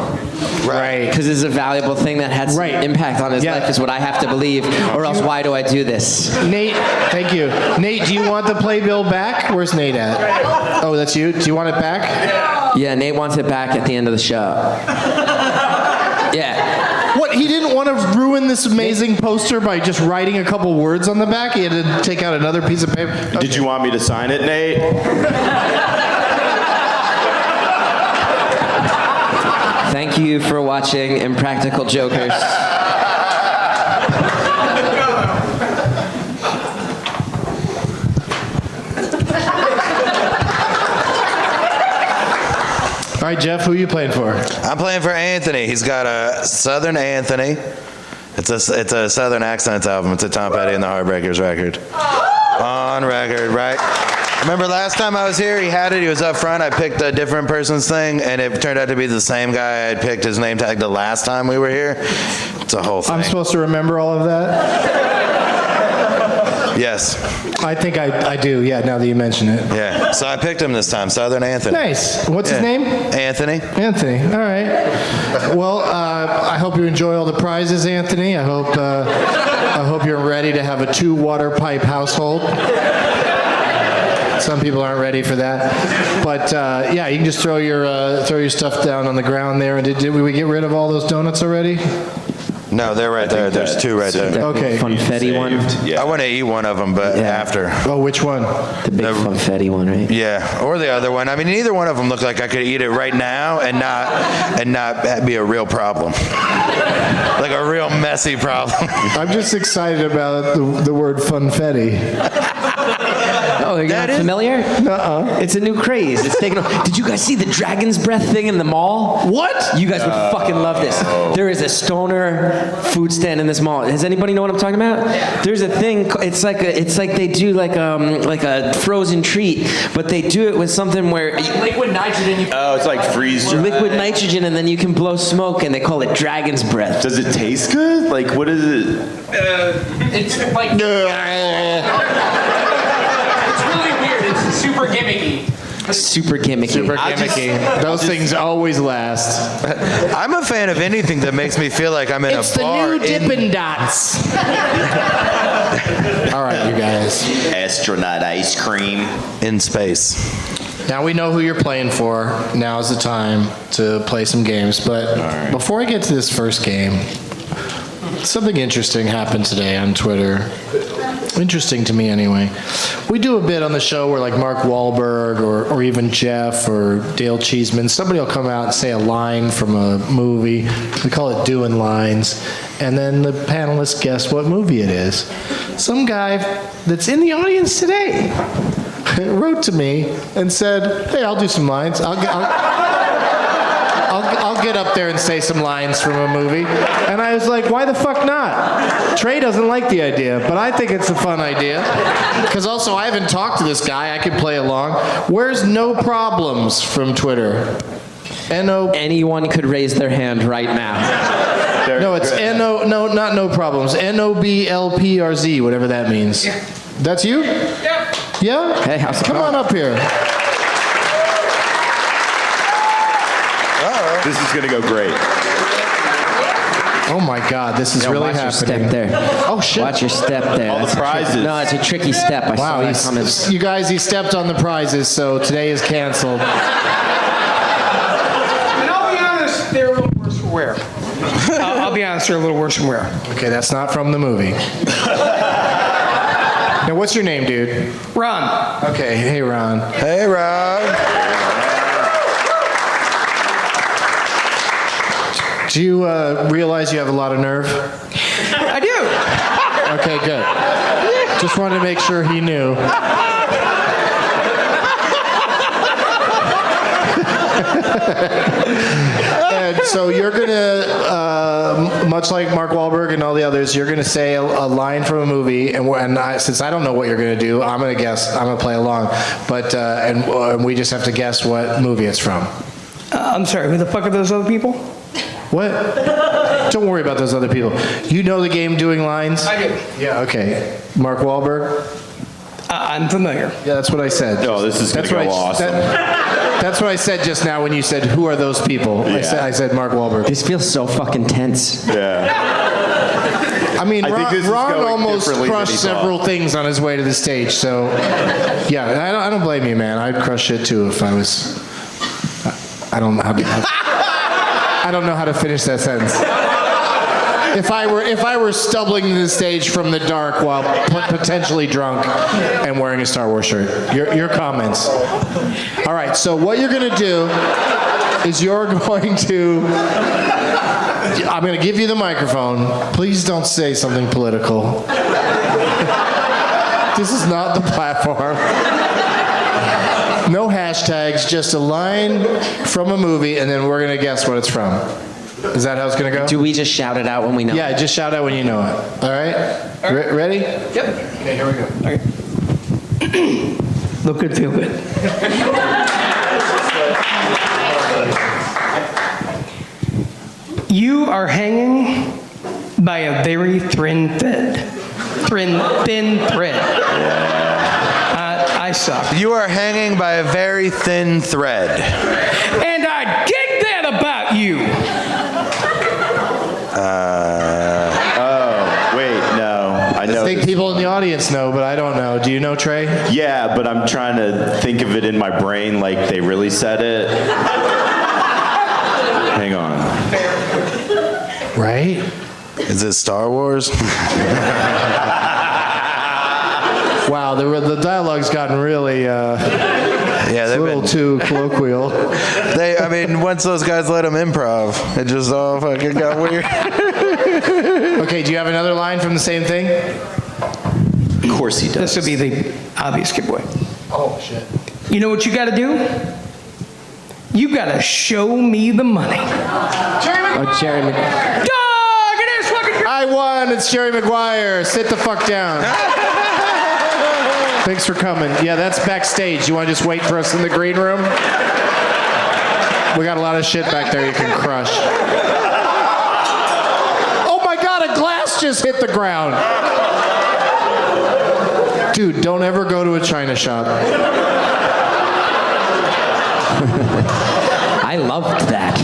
Right. Because it's a valuable thing that had some impact on his life is what I have to believe, or else why do I do this? Nate, thank you. Nate, do you want the playbill back? Where's Nate at? Oh, that's you? Do you want it back? Yeah, Nate wants it back at the end of the show. Yeah. What, he didn't want to ruin this amazing poster by just writing a couple words on the back? He had to take out another piece of paper? Okay. Did you want me to sign it, Nate? Thank you for watching Impractical Jokers. All right, Geoff, who are you playing for? I'm playing for Anthony. He's got a Southern Anthony. It's a Southern Accents album. It's a Tom Petty and the Heartbreakers record. On record, right? Remember last time I was here, he had it, he was up front, I picked a different person's thing, and it turned out to be the same guy I had picked his name tag the last time we were here. It's a whole thing. I'm supposed to remember all of that? Yes. I think I do, yeah, now that you mention it. Yeah. So I picked him this time, Southern Anthony. Nice. What's his name? Anthony. Anthony. All right. Well, I hope you enjoy all the prizes, Anthony. I hope you're ready to have a 2-water pipe household. Some people aren't ready for that, but yeah, you can just throw your stuff down on the ground there. And did we get rid of all those donuts already? No, they're right there. There's 2 right there. Okay. Funfetti one? I want to eat one of them, but after. Oh, which one? The big funfetti one, right? Yeah, or the other one. I mean, neither one of them look like I could eat it right now and not be a real problem, like a real messy problem. I'm just excited about the word funfetti. Oh, you're not familiar? Nuh-uh. It's a new craze. It's taken over. Did you guys see the dragon's breath thing in the mall? What? You guys would fucking love this. There is a stoner food stand in this mall. Does anybody know what I'm talking about? There's a thing. It's like they do like a frozen treat, but they do it with something where liquid nitrogen. Oh, it's like freeze dried. Liquid nitrogen, and then you can blow smoke, and they call it dragon's breath. Does it taste good? Like, what is it? It's like it's really weird. It's super gimmicky. Super gimmicky. Super gimmicky. Those things always last. I'm a fan of anything that makes me feel like I'm in It's a bar. the new Dippin' Dots. All right, you guys. Astronaut ice cream. in space. Now we know who you're playing for. Now's the time to play some games. But before I get to this first game, something interesting happened today on Twitter. Interesting to me, anyway. We do a bit on the show where, like, Mark Wahlberg or even Jeff or Dale Cheeseman, somebody will come out and say a line from a movie. We call it doing lines. And then the panelists guess what movie it is. Some guy that's in the audience today wrote to me and said, "Hey, I'll do some lines. I'll I'll get up there and say some lines from a movie. And I was like, why the fuck not? Trey doesn't like the idea, but I think it's a fun idea. Because also, I haven't talked to this guy. I could play along. Where's No Problems from Twitter? N-O... Anyone could raise their hand right now. No, it's N-O... No, not No Problems. N-O-B-L-P-R-Z, whatever that means. That's you? Yeah. Yeah? Hey, how's it Come going? on up here. This is going to go great. Oh my God, this is really watch happening. your step there. Oh shit. Watch your step there. All the That's a trick- prizes. No, it's a tricky step. I saw Wow, that coming. you guys, he stepped on the prizes, so today is canceled. And I'll be honest, they're a little worse for wear. I'll be honest, they're a little worse for wear. Okay, that's not from the movie. Now, what's your name, dude? Ron. Okay, hey, Ron. Hey, Rob. Do you realize you have a lot of nerve? I do. Okay, good. Just wanted to make sure he knew. And so you're gonna, much like Mark Wahlberg and all the others, you're gonna say a line from a movie, since I don't know what you're gonna do, I'm gonna guess. I'm gonna play along, but and we just have to guess what movie it's from. I'm sorry, who the fuck are those other people? What? Don't worry about those other people. You know the game Doing Lines? I do. Yeah. Okay. Mark Wahlberg. I'm familiar. Yeah, that's what I said. Oh, this is going to go awesome. That's what I said just now when you said, "Who are those people?" Yeah. I said Mark Wahlberg. This feels so fucking tense. Yeah. I mean, I think this is Ron going almost differently than crushed he thought. several things on his way to the stage. So, yeah, I don't blame you, man. I'd crush shit too if I was. I don't know how to. I don't know how to finish that sentence. If I were stumbling to the stage from the dark while potentially drunk and wearing a Star Wars shirt. Your comments. All right, so what you're going to do is I'm going to give you the microphone. Please don't say something political. This is not the platform. No hashtags, just a line from a movie, and then we're going to guess what it's from. Is that how it's going to go? Do we just shout it out when we know? Yeah, just shout out when you know it. All right? Ready? Yep. Okay, here we go. Okay. Look good, feel good. You are hanging by a very thin thread. I suck. You are hanging by a very thin thread. And I dig that about you. Wait, no. I know. I think people in the audience know, but I don't know. Do you know, Trey? Yeah, but I'm trying to think of it in my brain like they really said it. Hang on. Right? Is it Star Wars? Wow, the dialogue's gotten really Yeah, a they've little been. too colloquial. I mean, once those guys let them improv, it just all fucking got weird. Okay, do you have another line from the same thing? Of course he does. This would be the obvious giveaway. Oh, shit. You know what you gotta do? You gotta show me the money. Oh, Jerry Mc- Doug, it is fucking I won. It's Jerry Maguire. Sit the fuck down. Thanks for coming. Yeah, that's backstage. You want to just wait for us in the green room? We got a lot of shit back there you can crush. Oh my God, a glass just hit the ground. Dude, don't ever go to a china shop. I loved that.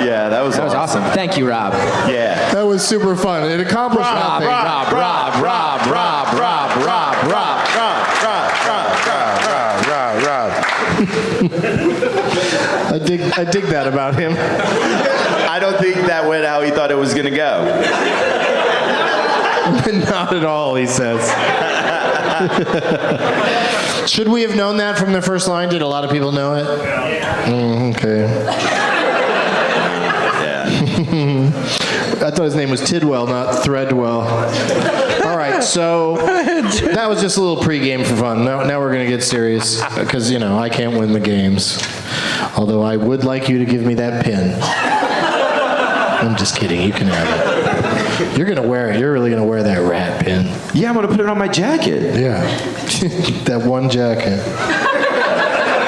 Yeah, that was Awesome. Thank you, Rob. Yeah. That was super fun. It accomplished nothing. Rob. I dig that about him. I don't think that went how he thought it was going to go. Not at all, he says. Should we have known that from the first line? Did a lot of people know it? Okay. Yeah. I thought his name was Tidwell, not Threadwell. All right, so that was just a little pregame for fun. Now we're going to get serious because, I can't win the games. Although I would like you to give me that pin. I'm just kidding. You can have it. You're going to wear it. You're really going to wear that rat pin. Yeah, I'm going to put it on my jacket. Yeah. That one jacket.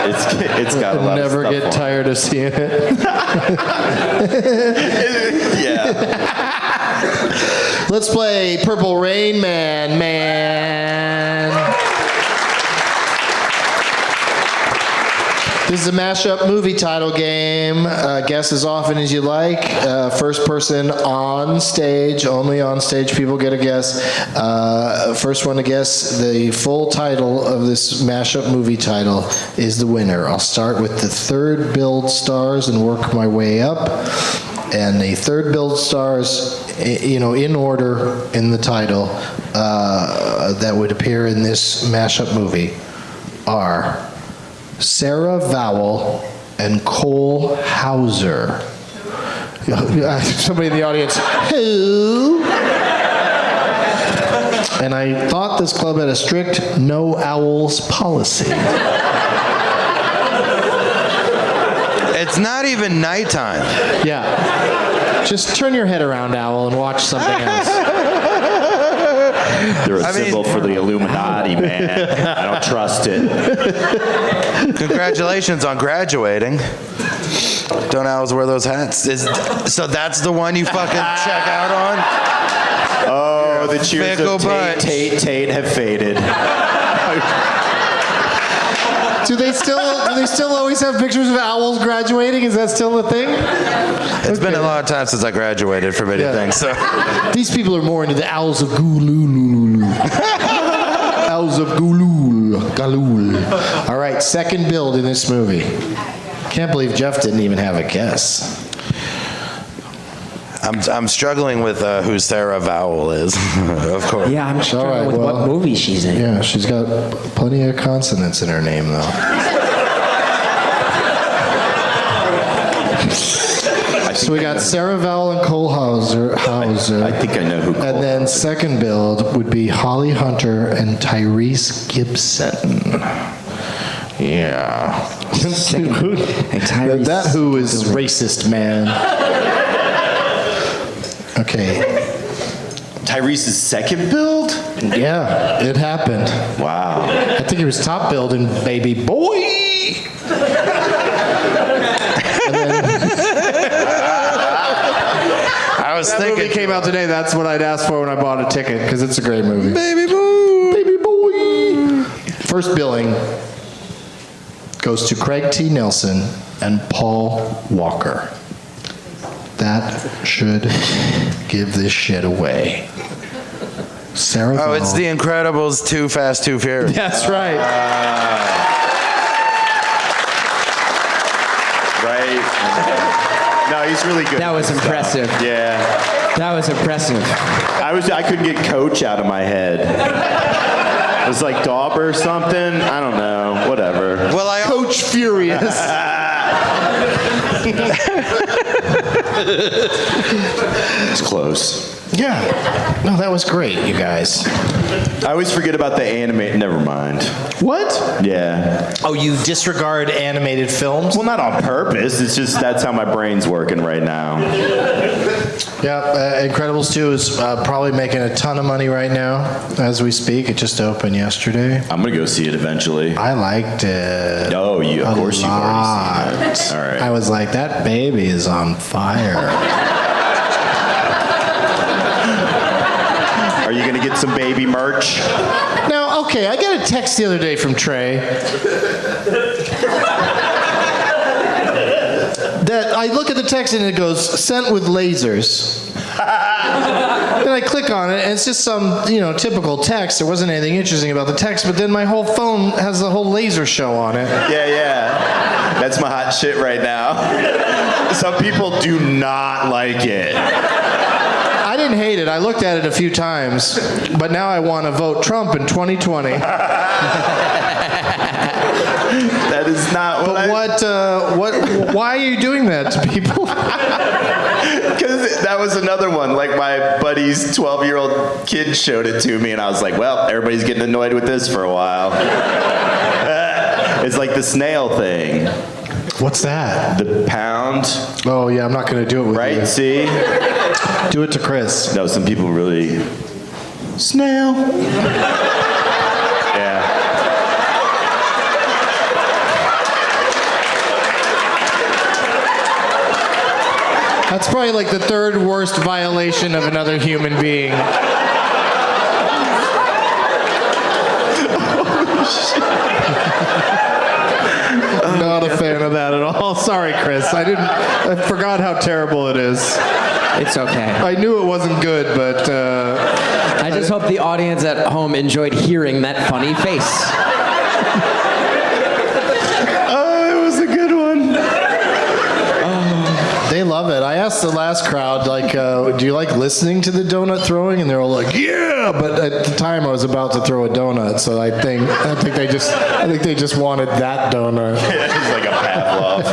It's got a lot of stuff Never get tired of seeing it. Yeah. Let's play Purple Rain Man. This is a mashup movie title game. Guess as often as you like. First person on stage, only on stage people get a guess. First one to guess the full title of this mashup movie title is the winner. I'll start with the third billed stars and work my way up. And the third billed stars, in order in the title that would appear in this mashup movie are Sarah Vowell and Cole Hauser. Somebody in the audience, who? And I thought this club had a strict no owls policy. It's not even nighttime. Yeah. Just turn your head around, owl, and watch something else. They're a symbol for the Illuminati, man. I don't trust it. Congratulations on graduating. Don't owls wear those hats? So that's the one you fucking check out on? Oh, the cheers Fickle of butt. Tate have faded. Do they still always have pictures of owls graduating? Is that still a thing? It's been a long time since I graduated for many things. So These people are more into the owls of Gulul. Owls of Galul. All right, second build in this movie. Can't believe Geoff didn't even have a guess. I'm struggling with who Sarah Vowell is, of course. Yeah, I'm struggling right, with well, what movie she's in. Yeah, she's got plenty of consonants in her name, though. So we got Sarah Vowell and Cole Hauser. I think I know who Cole And then is. second build would be Holly Hunter and Tyrese Gibson. Yeah. That who is racist, man. Okay. Tyrese's second build? Yeah, it happened. Wow. I think he was top billed in Baby Boy. And then I was that thinking. movie came out today. That's what I'd ask for when I bought a ticket, because it's a great movie. Baby Boy. Baby Boy. First billing goes to Craig T. Nelson and Paul Walker. That should give this shit away. Sarah Oh, it's Vowell. The Incredibles, Too Fast, Too Furious. That's right. Right? No, he's really good. That was at this impressive. stuff. Yeah. That was impressive. I couldn't get Coach out of my head. It was like Dauber or something. I don't know. Whatever. Well, Coach Furious. It's close. Yeah. No, that was great, you guys. I always forget about the anime. Never mind. What? Yeah. Oh, you disregard animated films? Well, not on purpose. It's just that's how my brain's working right now. Yeah, Incredibles 2 is probably making a ton of money right now as we speak. It just opened yesterday. I'm gonna go see it eventually. I liked it. Oh, of course you've already seen it. All right. I was like, that baby is on fire. Are you gonna get some baby merch? Now, okay, I got a text the other day from Trey that I look at the text and it goes, sent with lasers. Then I click on it and it's just some, typical text. There wasn't anything interesting about the text, but then my whole phone has the whole laser show on it. Yeah. That's my hot shit right now. Some people do not like it. I didn't hate it. I looked at it a few times, but now I want to vote Trump in 2020. That is not what Why are you doing that to people? Because That was another one. Like my buddy's 12-year-old kid showed it to me, and I was like, well, everybody's getting annoyed with this for a while. It's like the snail thing. What's that? The pound. Oh, yeah, I'm not going to do it with you. Right? See? Do it to Chris. No, some people really... Snail. Yeah. That's probably like the third worst violation of another human being. Not a fan of that at all. Sorry, Chris. I forgot how terrible it is. It's okay. I knew it wasn't good, but I just hope the audience at home enjoyed hearing that funny face. Oh, it was a good one. they love it. I asked the last crowd, like, do you like listening to the donut throwing? And they're all like, yeah. But at the time, I was about to throw a donut, so I think they just wanted that donut. It's like a Pavlov.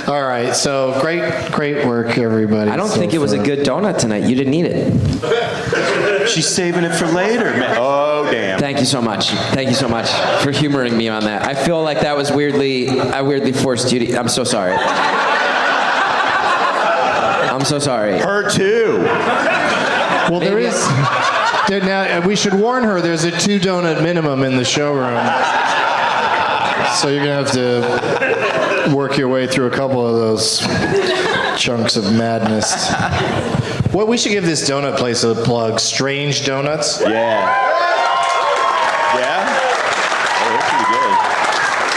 All right, so great work, everybody. I don't think it was a good donut tonight. You didn't eat it. She's saving it for later, man. Oh, damn. Thank you so much. Thank you so much for humoring me on that. I feel like that was I weirdly forced you to. I'm so sorry. I'm so sorry. Her too. Well, there is. Now we should warn her. There's a 2 donut minimum in the showroom, so you're gonna have to work your way through a couple of those chunks of madness. Well, we should give this donut place a plug. Strange Donuts. Yeah. Yeah? Oh, that's pretty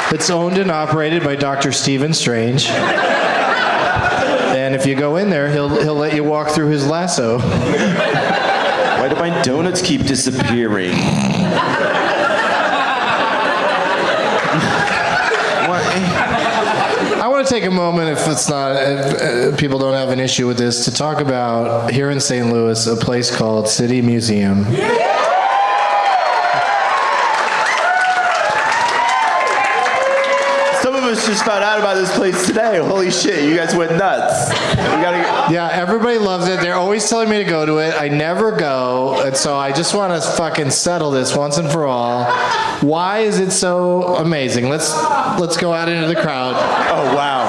good. It's owned and operated by Dr. Stephen Strange. And if you go in there, he'll let you walk through his lasso. Why do my donuts keep disappearing? I want to take a moment, if people don't have an issue with this, to talk about here in St. Louis a place called City Museum. Some of us just found out about this place today. Holy shit, you guys went nuts. Yeah, everybody loves it. They're always telling me to go to it. I never go, and so I just want to fucking settle this once and for all. Why is it so amazing? Let's go out into the crowd. Oh, wow.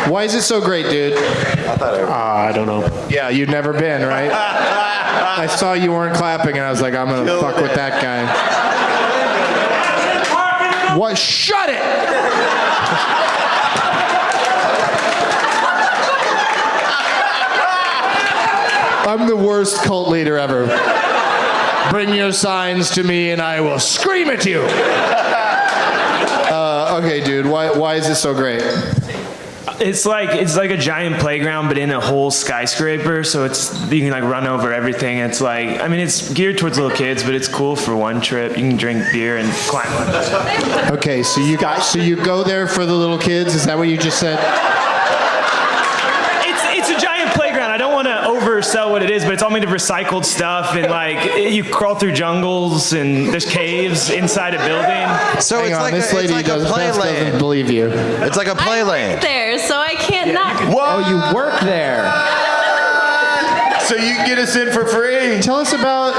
Why is it so great, dude? I don't know. Yeah, you've never been, right? I saw you weren't clapping, and I was like, I'm gonna fuck with that guy. What? Shut it! I'm the worst cult leader ever. Bring your signs to me and I will scream at you. Okay, dude, why is this so great? It's like a giant playground, but in a whole skyscraper. So you can like run over everything. It's like, I mean, it's geared towards little kids, but it's cool for one trip. You can drink beer and climb on it. Okay, so you go there for the little kids? Is that what you just said? It's a giant playground. I don't want to oversell what it is, but it's all made of recycled stuff, and like you crawl through jungles and there's caves inside a building. So Hang it's on, like this lady doesn't playland. believe you. It's like a play lane. there, so I can't not. Oh, you work there. So you can get us in for free? Tell us about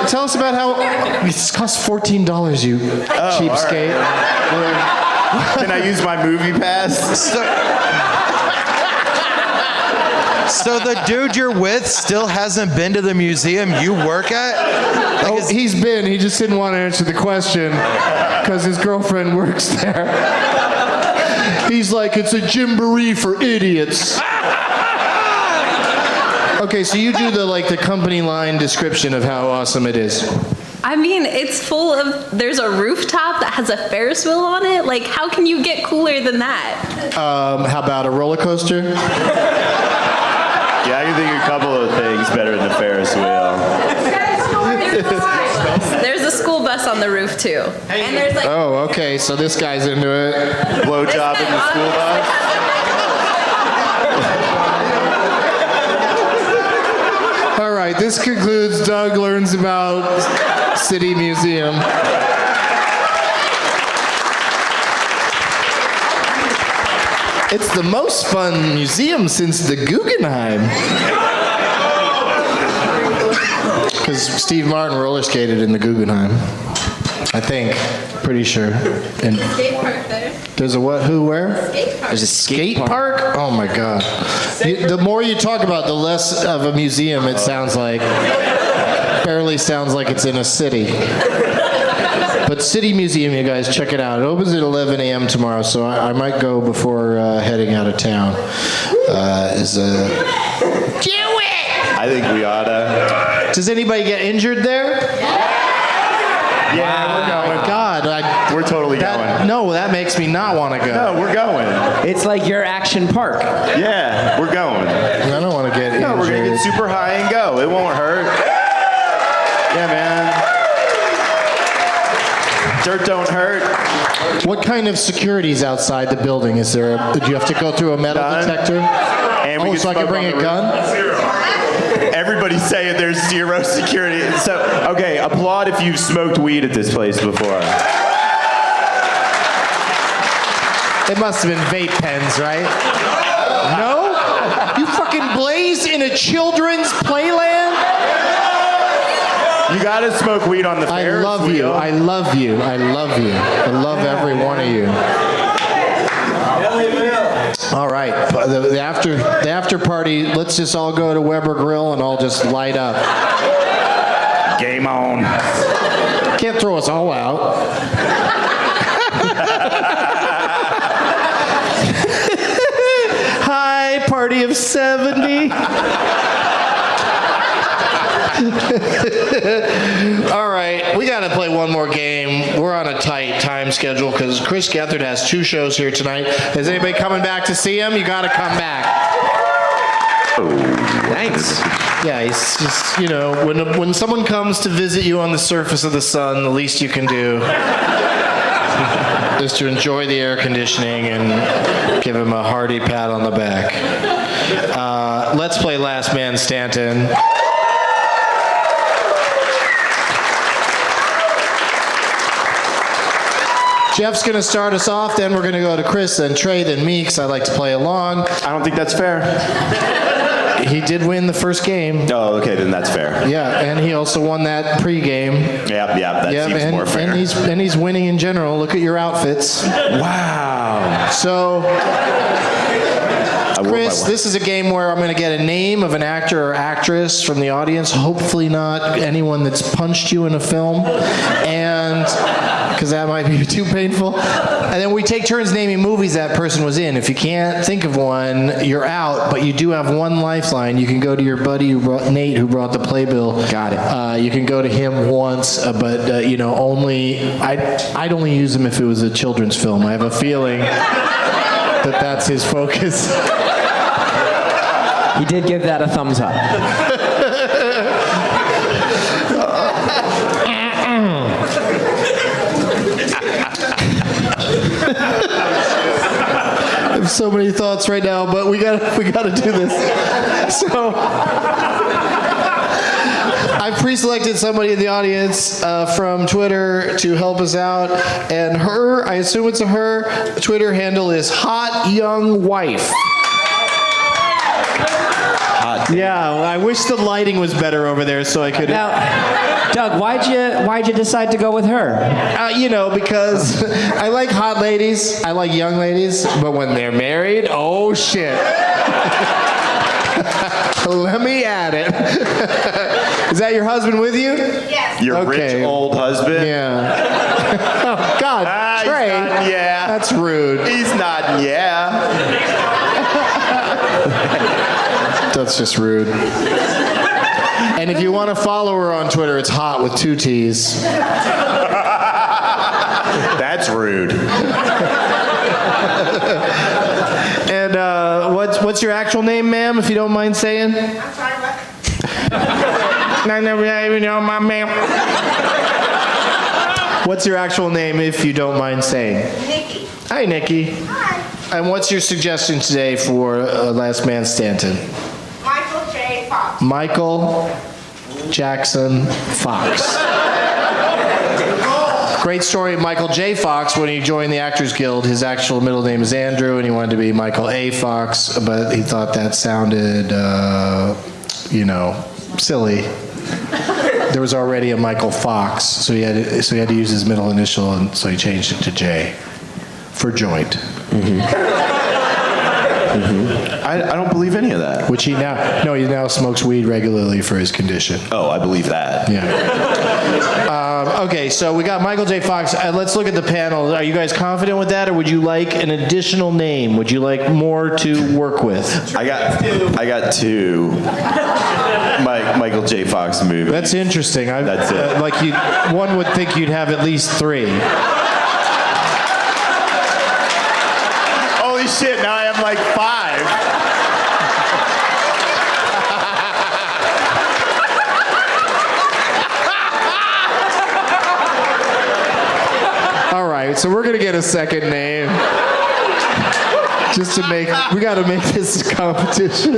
how it costs $14, you cheapskate. Can I use my movie pass? So the dude you're with still hasn't been to the museum you work at? Like He's been. He just didn't want to answer the question because his girlfriend works there. He's like, it's a gymboree for idiots. Okay, so you do the company line description of how awesome it is. I mean, it's full of. There's a rooftop that has a Ferris wheel on it. Like, how can you get cooler than that? How about a roller coaster? Yeah, I can think of a couple of things better than the Ferris wheel. There's a school bus on the roof too, and there's like. Oh, okay, so this guy's into it. Blowjob in the school bus. All right, this concludes Doug Learns About City Museum. It's the most fun museum since the Guggenheim. Because Steve Martin roller skated in the Guggenheim. I think. Pretty sure. And Skate park there. there's a what? Who? Where? Skate park. There's a Skate park? Oh my God. The more you talk about it, the less of a museum it sounds like. Barely sounds like it's in a city. But City Museum, you guys, check it out. It opens at 11 a.m. tomorrow, so I might go before heading out of town. Do it! I think we oughta. Does anybody get injured there? Yeah, we're going. God, We're totally going. No, that makes me not want to go. No, we're going. It's like your action park. Yeah, we're going. I don't want to get No, injured. we're gonna get super high and go. It won't hurt. Yeah, man. Dirt don't hurt. What kind of security is outside the building? Is there? Do you have to go through a metal Gun. detector? And we Oh, can so I can smoke bring on a the gun? Everybody's saying there's zero security. So, okay, applaud if you've smoked weed at this place before. It must have been vape pens, right? No? You fucking blaze in a children's playland? You gotta smoke weed on the I Ferris love you. wheel. I love you. I love you. I love every one of you. All right, the after party. Let's just all go to Weber Grill and all just light up. Game on. Can't throw us all out. Hi, party of 70. All right, we got to play one more game. We're on a tight time schedule because Chris Gethard has 2 shows here tonight. Is anybody coming back to see him? You got to come back. Thanks. Yeah, it's just, you know, when someone comes to visit you on the surface of the sun, the least you can do is to enjoy the air conditioning and give him a hearty pat on the back. Let's play Last Man Stanton. Jeff's going to start us off, then we're going to go to Chris, then Trey, then me, because I like to play along. I don't think that's fair. He did win the first game. Oh, okay, then that's fair. Yeah, and he also won that pregame. Yep, that seems more fair. And he's winning in general. Look at your outfits. Wow. So, I wore Chris, my- this is a game where I'm going to get a name of an actor or actress from the audience. Hopefully not anyone that's punched you in a film, and because that might be too painful. And then we take turns naming movies that person was in. If you can't think of one, you're out. But you do have one lifeline. You can go to your buddy Nate, who brought the playbill. Got it. You can go to him once, but you know, I'd only use him if it was a children's film. I have a feeling that that's his focus. He did give that a thumbs up. I have so many thoughts right now, but we gotta do this. So I've pre-selected somebody in the audience from Twitter to help us out, and I assume it's her Twitter handle is Hot Young Wife. Yeah, I wish the lighting was better over there so I could. Now, Doug, why'd you decide to go with her? You know, because I like hot ladies, I like young ladies, but when they're married, oh shit. Let me add it. Is that your husband with you? Yes. Your Okay. rich old husband? Yeah. Oh, God, Trey. He's nodding, yeah. That's rude. He's nodding, yeah. That's just rude. And if you want to follow her on Twitter, it's hot with 2 T's. That's rude. And what's your actual name, ma'am, if you don't mind saying? I'm sorry, what? I never even know my ma'am. What's your actual name, if you don't mind saying? Nikki. Hi, Nikki. Hi. And what's your suggestion today for Last Man Stanton? Michael J. Fox. Michael Jackson Fox. Great story of Michael J. Fox when he joined the Actors Guild. His actual middle name is Andrew, and he wanted to be Michael A. Fox, but he thought that sounded, silly. There was already a Michael Fox, so he had to use his middle initial, and so he changed it to J for joint. I don't believe any of that. Which he now smokes weed regularly for his condition. Oh, I believe that. Yeah. Okay, so we got Michael J. Fox. Let's look at the panel. Are you guys confident with that, or would you like an additional name? Would you like more to work with? I got two Michael J. Fox movies. That's interesting. That's it. One would think you'd have at least three. Holy shit, now I have like 5. All right, so we're gonna get a second name. We gotta make this a competition.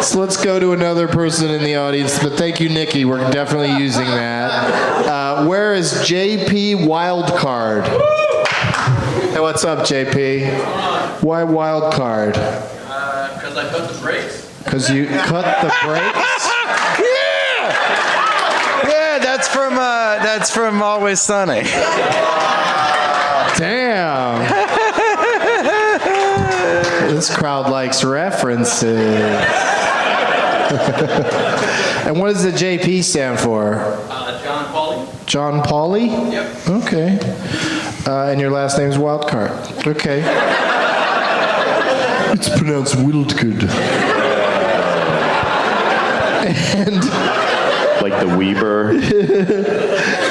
So let's go to another person in the audience, but thank you, Nikki. We're definitely using that. Where is JP Wildcard? Hey, what's up, JP? Why Wildcard? Because I cut the brakes. Because you cut the brakes? Yeah, that's from Always Sunny. Damn. This crowd likes references. And what does the JP stand for? John Pauly. John Pauly? Yep. Okay. And your last name's Wildcard. Okay. It's pronounced Wildgood. And Like the Weber.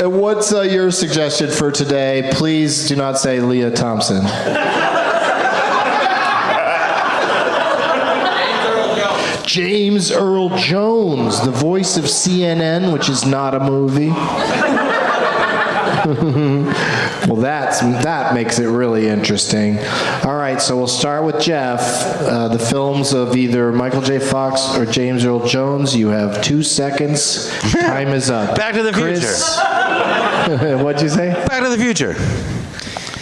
and what's your suggestion for today? Please do not say Leah Thompson. James Earl Jones, the voice of CNN, which is not a movie. Well, that makes it really interesting. All right, so we'll start with Geoff. The films of either Michael J. Fox or James Earl Jones. You have 2 seconds. Time is up. Back to the Chris, what'd you say? Back to the Future.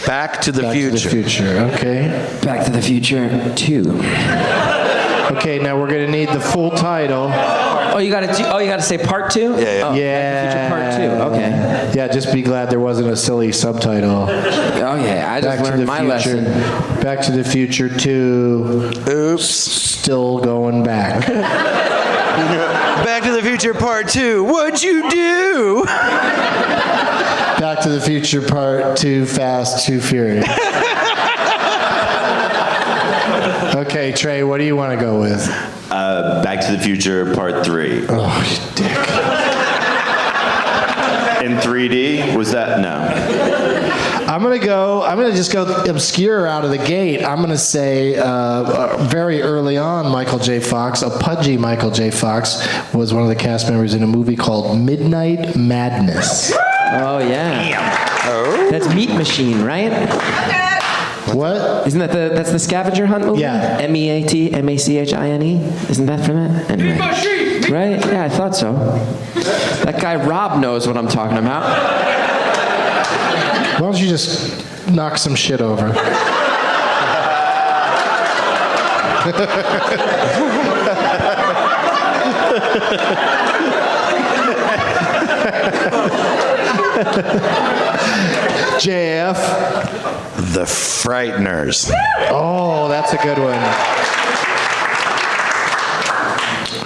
Back to the Back Future. to the Future. Okay. Back to the Future 2. Okay. Now we're gonna need the full title. Oh, you gotta say part 2? Yeah. Oh, Yeah. Back to the Future part 2. Okay. Yeah. Just be glad there wasn't a silly subtitle. Oh yeah, I just learned my lesson. Back to the Future 2. Oops. Still going back. Back to the Future Part 2. What'd you do? Back to the Future Part 2, Fast, Too Furious. Okay, Trey, what do you want to go with? Back to the Future Part 3. Oh, you dick. In 3D? Was that? No. I'm gonna just go obscure out of the gate. I'm gonna say very early on, Michael J. Fox, a pudgy Michael J. Fox, was one of the cast members in a movie called Midnight Madness. Oh yeah. Oh. That's Meat Machine, right? What? Isn't that that's the scavenger hunt movie? Yeah. MEATMACHINE? Isn't that from it? Anyway. Right? Yeah, I thought so. That guy Rob knows what I'm talking about. Why don't you just knock some shit over? JF. The Frighteners. Oh, that's a good one.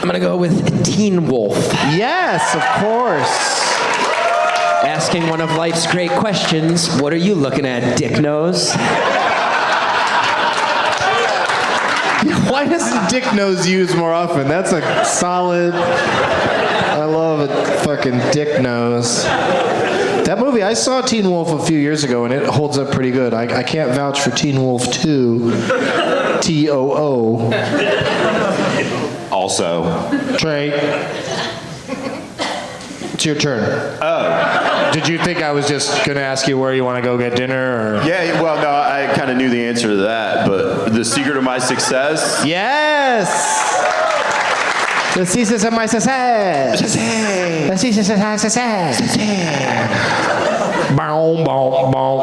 I'm gonna go with Teen Wolf. Yes, of course. Asking one of life's great questions. What are you looking at, dick nose? Why doesn't Dick Nose used more often? That's a solid. I love it, fucking Dick Nose. That movie, I saw Teen Wolf a few years ago, and it holds up pretty good. I can't vouch for Teen Wolf 2. TOO. Also. Trey. It's your turn. Oh. Did you think I was just going to ask you where you want to go get dinner? Or? Yeah, well, no, I kind of knew the answer to that, but the secret of my success? Yes! The ceases of my success. The ceases of my success. Boom, boom, boom.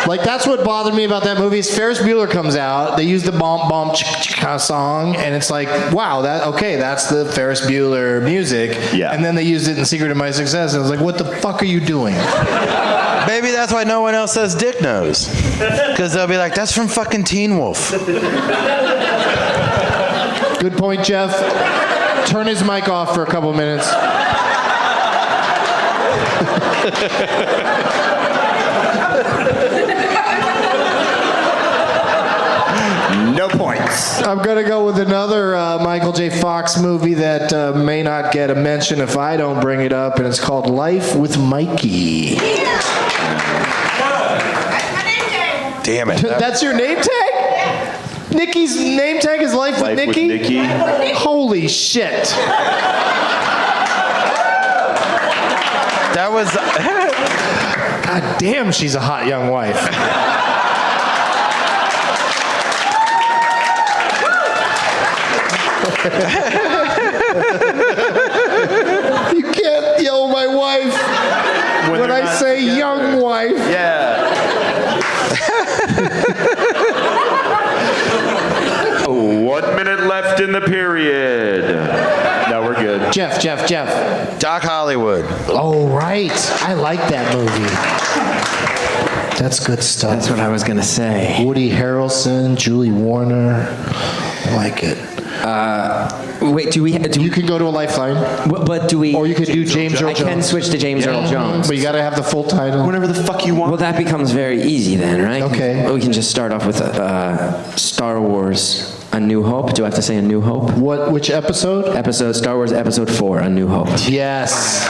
Like, that's what bothered me about that movie is Ferris Bueller comes out, they use the bomb bomb song, and it's like, wow, that's the Ferris Bueller music. Yeah. And then they used it in Secret of My Success, and I was like, what the fuck are you doing? Maybe that's why no one else says Dick Nose. Because they'll be like, that's from fucking Teen Wolf. Good point, Geoff. Turn his mic off for a couple minutes. No points. I'm going to go with another Michael J. Fox movie that may not get a mention if I don't bring it up, and it's called Life with Mikey. Damn it. That's your name tag? Nikki's name tag is Life with Nikki? Holy shit. That was... God damn, she's a hot young wife. You can't yell my wife when I say together. Young wife. Yeah. 1 minute left in the period. No, we're good. Geoff. Doc Hollywood. Oh, right. I like that movie. That's good stuff. That's what I was gonna say. Woody Harrelson, Julie Warner. I like it. Wait, You can go to a Lifeline. But do we? Or you could do James Earl Jones. I can switch to James Earl Jones. But you got to have the full title. Whatever the fuck you want. Well, that becomes very easy then, right? Okay. We can just start off with Star Wars: A New Hope. Do I have to say A New Hope? Which episode? Star Wars Episode 4, A New Hope. Yes.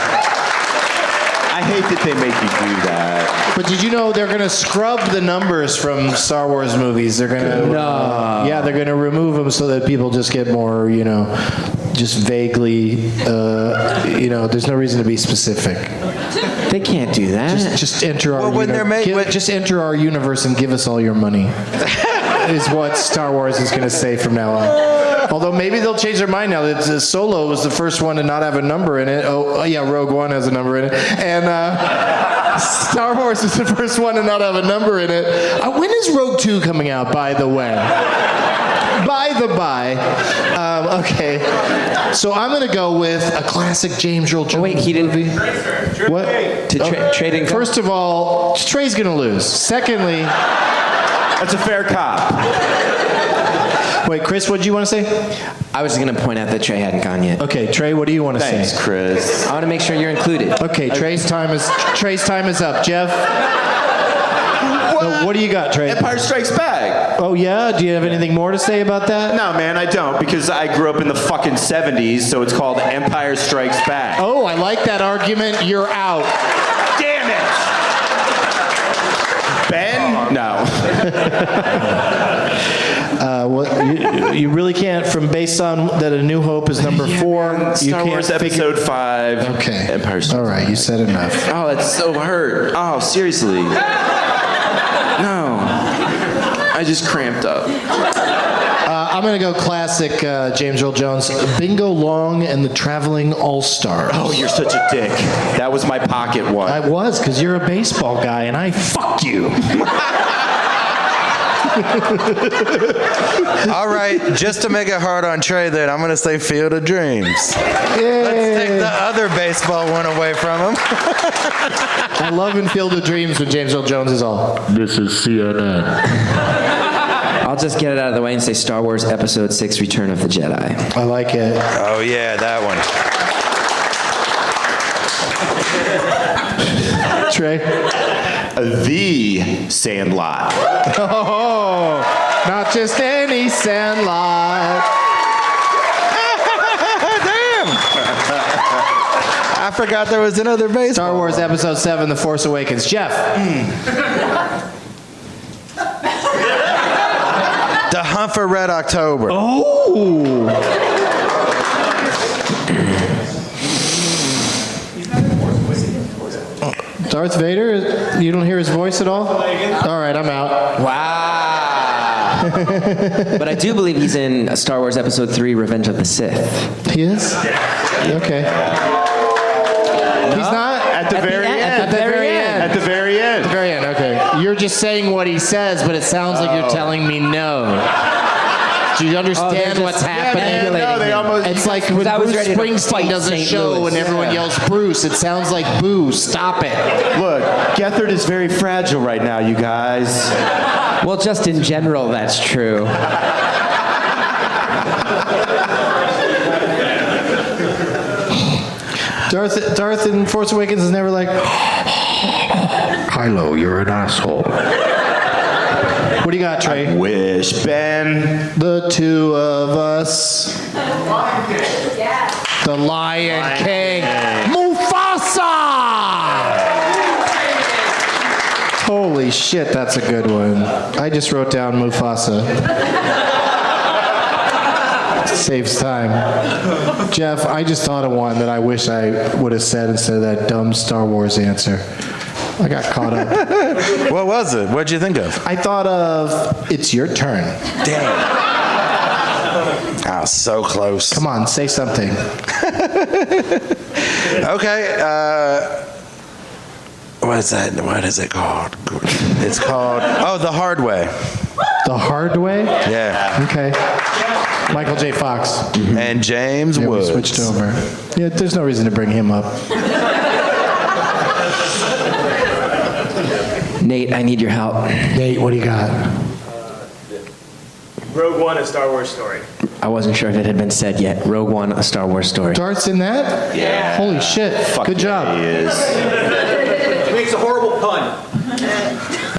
I hate that they make you do that. But did you know they're going to scrub the numbers from Star Wars movies? They're going to... No. Yeah, they're going to remove them so that people just get more, just vaguely, there's no reason to be specific. They can't do that. Just enter our just enter our universe and give us all your money. Is what Star Wars is going to say from now on. Although maybe they'll change their mind now that Solo was the first one to not have a number in it. Oh yeah, Rogue One has a number in it, and Star Wars is the first one to not have a number in it. When is Rogue 2 coming out, by the way? By the by. Okay. So I'm going to go with a classic James Earl Jones wait, he didn't... movie. What? Trey didn't go? First of all, Trey's going to lose. Secondly... That's a fair cop. Wait, Chris, what did you want to say? I was just going to point out that Trey hadn't gone yet. Okay, Trey, what do you want to Thanks, say? Chris. I want to make sure you're included. Okay, Trey's time is up. Geoff? What do you got, Trey? Empire Strikes Back. Oh, yeah? Do you have anything more to say about that? No, man, I don't, because I grew up in the fucking 70s, so it's called Empire Strikes Back. Oh, I like that argument. You're out. Damn it! Ben? No. You really can't, based on that A New Hope is number 4, you Star can't Wars Episode 5. Okay. Empire Strikes All right, you said enough. Oh, that's so hurt. Oh, seriously. No. I just cramped up. I'm going to go classic James Earl Jones, Bingo Long and the Traveling All-Stars. Oh, you're such a dick. That was my pocket one. I was, because you're a baseball guy, and I fucked you. All right, just to make it hard on Trey then, I'm going to say Field of Dreams. Yay. Let's take the other baseball one away from him. I love in Field of Dreams when James Earl Jones is all, this is CNN. I'll just get it out of the way and say Star Wars Episode 6, Return of the Jedi. I like it. Oh, yeah, that one. Trey? The Sandlot. Oh, not just any Sandlot. Damn! I forgot there was another baseball. Star Wars Episode 7, The Force Awakens. Geoff? The Hunt for Red October. Oh! Darth Vader? You don't hear his voice at all? All right, I'm out. Wow. But I do believe he's in Star Wars Episode 3, Revenge of the Sith. He is? Okay. He's not? At the very end. At the very end. At the very end. At the very end, okay. You're just saying what he says, but it sounds like you're telling me no. Do you understand what's happening? No, they almost. It's like when I was Bruce ready to Springsteen fight does a St. show Louis. and everyone yells Bruce. It sounds like boo. Stop it. Look, Gethard is very fragile right now, you guys. Well, just in general, that's true. Darth in Force Awakens is never like, Kylo, you're an asshole. What do you got, Trey? Wish, Ben. The two of us. The Lion King. Mufasa! Holy shit, that's a good one. I just wrote down Mufasa. Saves time. Geoff, I just thought of one that I wish I would have said instead of that dumb Star Wars answer. I got caught up. What was it? What'd you think of? I thought of It's Your Turn. Damn. Oh, so close. Come on, say something. Okay. What is that? What is it called? It's called, The Hard Way. The Hard Way? Yeah. Okay. Michael J. Fox. And James Yeah, we Woods. switched over. Yeah, there's no reason to bring him up. Nate, I need your help. Nate, what do you got? Rogue One, A Star Wars Story. I wasn't sure if it had been said yet. Rogue One, A Star Wars Story. Dart's in that? Yeah. Holy shit. Good job. He is. He makes a horrible pun.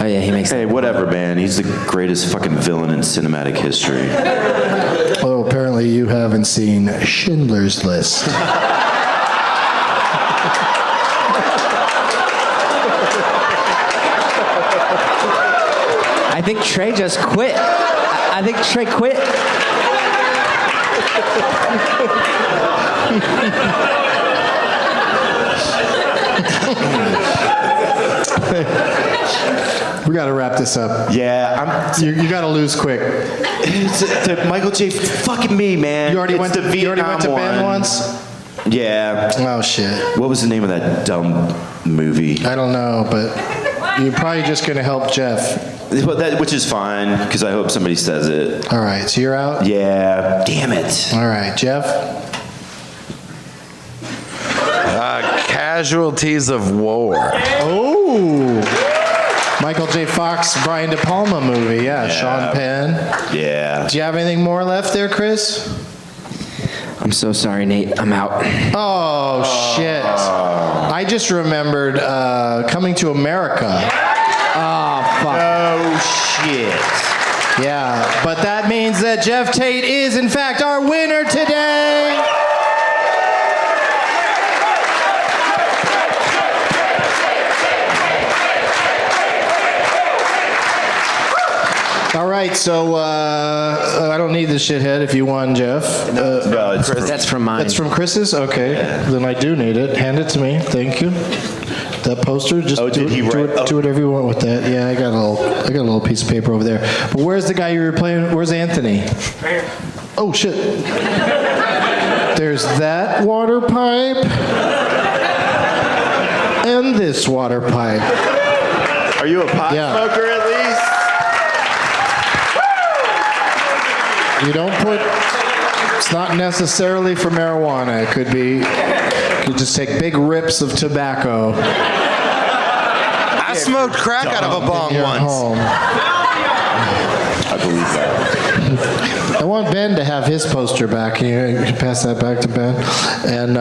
Oh yeah, he makes. Hey, whatever, man. He's the greatest fucking villain in cinematic history. Oh, apparently you haven't seen Schindler's List. I think Trey just quit. I think Trey quit. We got to wrap this up. Yeah, You got to lose quick. it's the Michael J. Fucking me, man. You already It's went the to Vietnam Ben one. once? Yeah. Oh shit. What was the name of that dumb movie? I don't know, but you're probably just going to help Geoff. Which is fine, because I hope somebody says it. All right, so you're out? Yeah. Damn it. All right, Geoff? Casualties of War. Oh! Michael J. Fox, Brian De Palma movie, yeah. Sean Penn. Yeah. Do you have anything more left there, Chris? I'm so sorry, Nate. I'm out. Oh, shit. I just remembered Coming to America. Oh fuck. Oh, shit. Yeah, but that means that Geoff Tate is, in fact, our winner today. All right, so I don't need this shithead if you won, Geoff. No, it's That's from mine. That's from Chris's? Okay. Then I do need it. Hand it to me. Thank you. That poster, just did he write- do whatever you want with that. Yeah, I got a little piece of paper over there. But where's the guy you were playing? Where's Anthony? Right here. Oh shit. There's that water pipe and this water pipe. Are you a pot smoker at least? You don't put. It's not necessarily for marijuana. It could be. You just take big rips of tobacco. I smoked crack out of a bong in your once. home. I believe that. I want Ben to have his poster back. Can you pass that back to Ben? And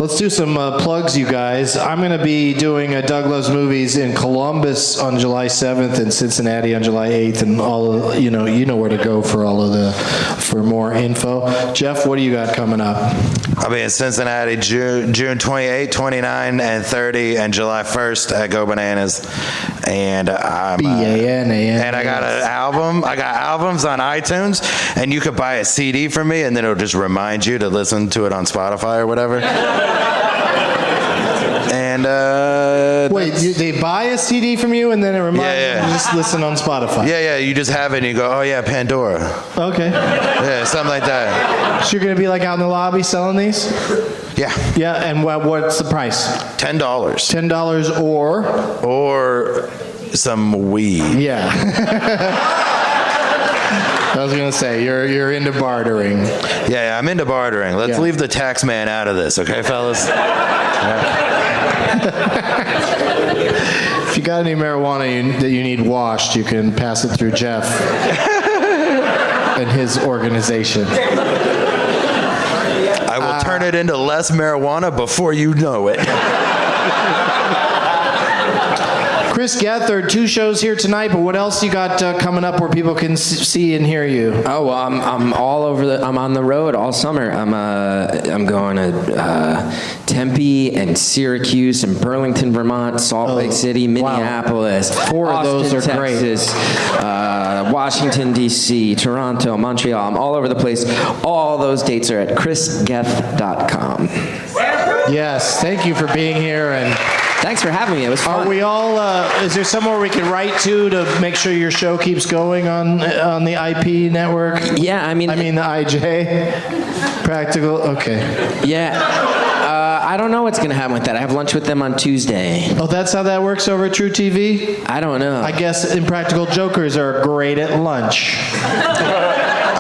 let's do some plugs, you guys. I'm going to be doing Doug Loves Movies in Columbus on July 7th and Cincinnati on July 8th, and all of, you know where to go for for more info. Geoff, what do you got coming up? I'll be in Cincinnati June 28, 29, and 30, and July 1st at Go Bananas. And I'm B-A-N-A-N. and I got an album. I got albums on iTunes, and you could buy a CD from me, and then it'll just remind you to listen to it on Spotify or whatever. And And Wait, they buy a CD from you and then it reminds Yeah. them to just listen on Spotify? yeah, you just have it and you go, oh yeah, Pandora. Okay. Yeah, something like that. So you're going to be like out in the lobby selling these? Yeah, Yeah, and what's the price? $10. $10 Or some weed. Yeah. I was going to say, you're into bartering. Yeah, I'm into bartering. Let's Yeah. leave the tax man out of this, okay, fellas? If you got any marijuana that you need washed, you can pass it through Geoff and his organization. I will turn it into less marijuana before you know it. Chris Gethard, 2 shows here tonight, but what else you got coming up where people can see and hear you? Oh, well, I'm all over I'm on the road all summer. I'm going to Tempe and Syracuse and Burlington, Vermont, Salt Lake City, Minneapolis. 4 of those are great. Texas, Washington, D.C., Toronto, Montreal. I'm all over the place. All those dates are at chrisgeth.com. Yes, thank you for being here. And thanks for having me. It was fun. are we all, is there somewhere we can write to make sure your show keeps going on the IP network? Yeah, I mean the IJ? Practical? Okay. Yeah. I don't know what's going to happen with that. I have lunch with them on Tuesday. Oh, that's how that works over at True TV? I don't know. I guess Impractical Jokers are great at lunch.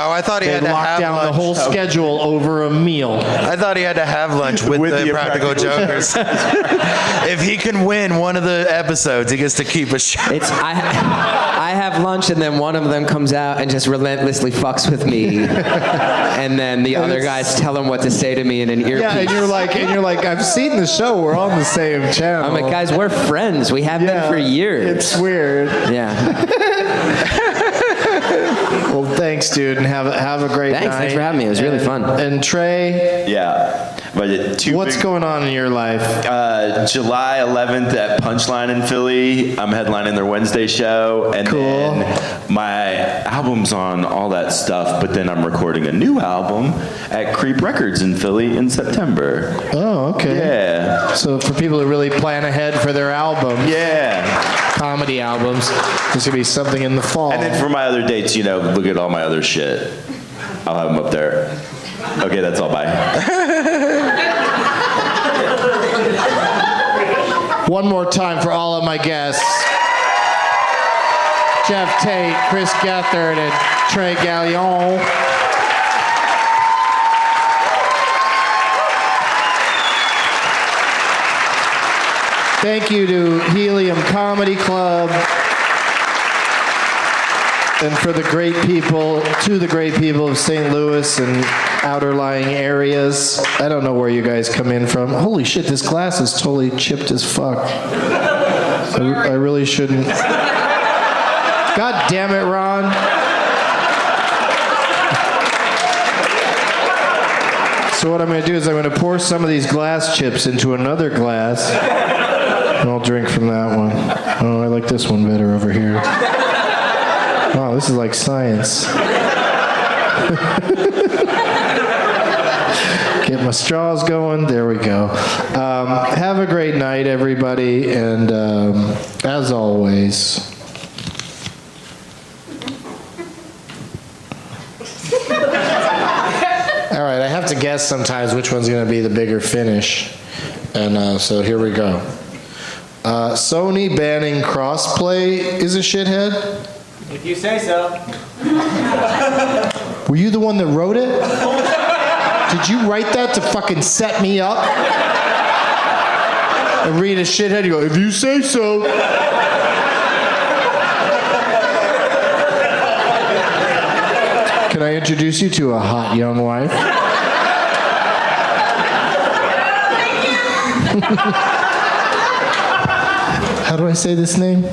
Oh, I thought he They had to lock have down lunch. the whole schedule over a meal. I thought he had to have lunch with the Impractical Jokers. If he can win one of the episodes, he gets to keep a show. I have lunch and then one of them comes out and just relentlessly fucks with me, and then the other guys tell him what to say to me in an earpiece. Yeah, and you're like, I've seen the show. We're on the same channel. I'm like, guys, we're friends. We have been for years. It's weird. Yeah. Well, thanks, dude, and have a great night. Thanks for having me. It was really fun. And Trey, Yeah. But what's going on in your life? July 11th at Punchline in Philly. I'm headlining their Wednesday show. And then my album's on all that stuff, but then I'm recording a new album at Creep Records in Philly in September. Oh, okay. Yeah. So for people who really plan ahead for their album, comedy albums, there's going to be something in the fall. And then for my other dates, look at all my other shit. I'll have them up there. Okay, that's all. Bye. One more time for all of my guests. Geoff Tate, Chris Gethard, and Trey Galyon. Thank you to Helium Comedy Club. And to the great people of St. Louis and outer lying areas. I don't know where you guys come in from. Holy shit, this glass is totally chipped as fuck. I really shouldn't. God damn it, Ron. So what I'm going to do is I'm going to pour some of these glass chips into another glass, and I'll drink from that one. Oh, I like this one better over here. Wow, this is like science. Get my straws going. There we go. Have a great night, everybody. And as always, all right, I have to guess sometimes which one's going to be the bigger finish. And so here we go. Sony banning crossplay is a shithead? If you say so. Were you the one that wrote it? Did you write that to fucking set me up? And read a shithead, you go, if you say so. Can I introduce you to a hot young wife? How do I say this name?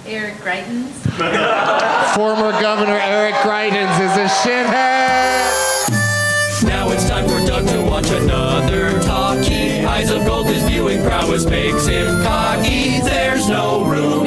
Eric Greitens. Former Governor Eric Greitens is a shithead. Now it's time for Doug to watch another talkie. Eyes of gold, his viewing prowess makes him cocky. There's no room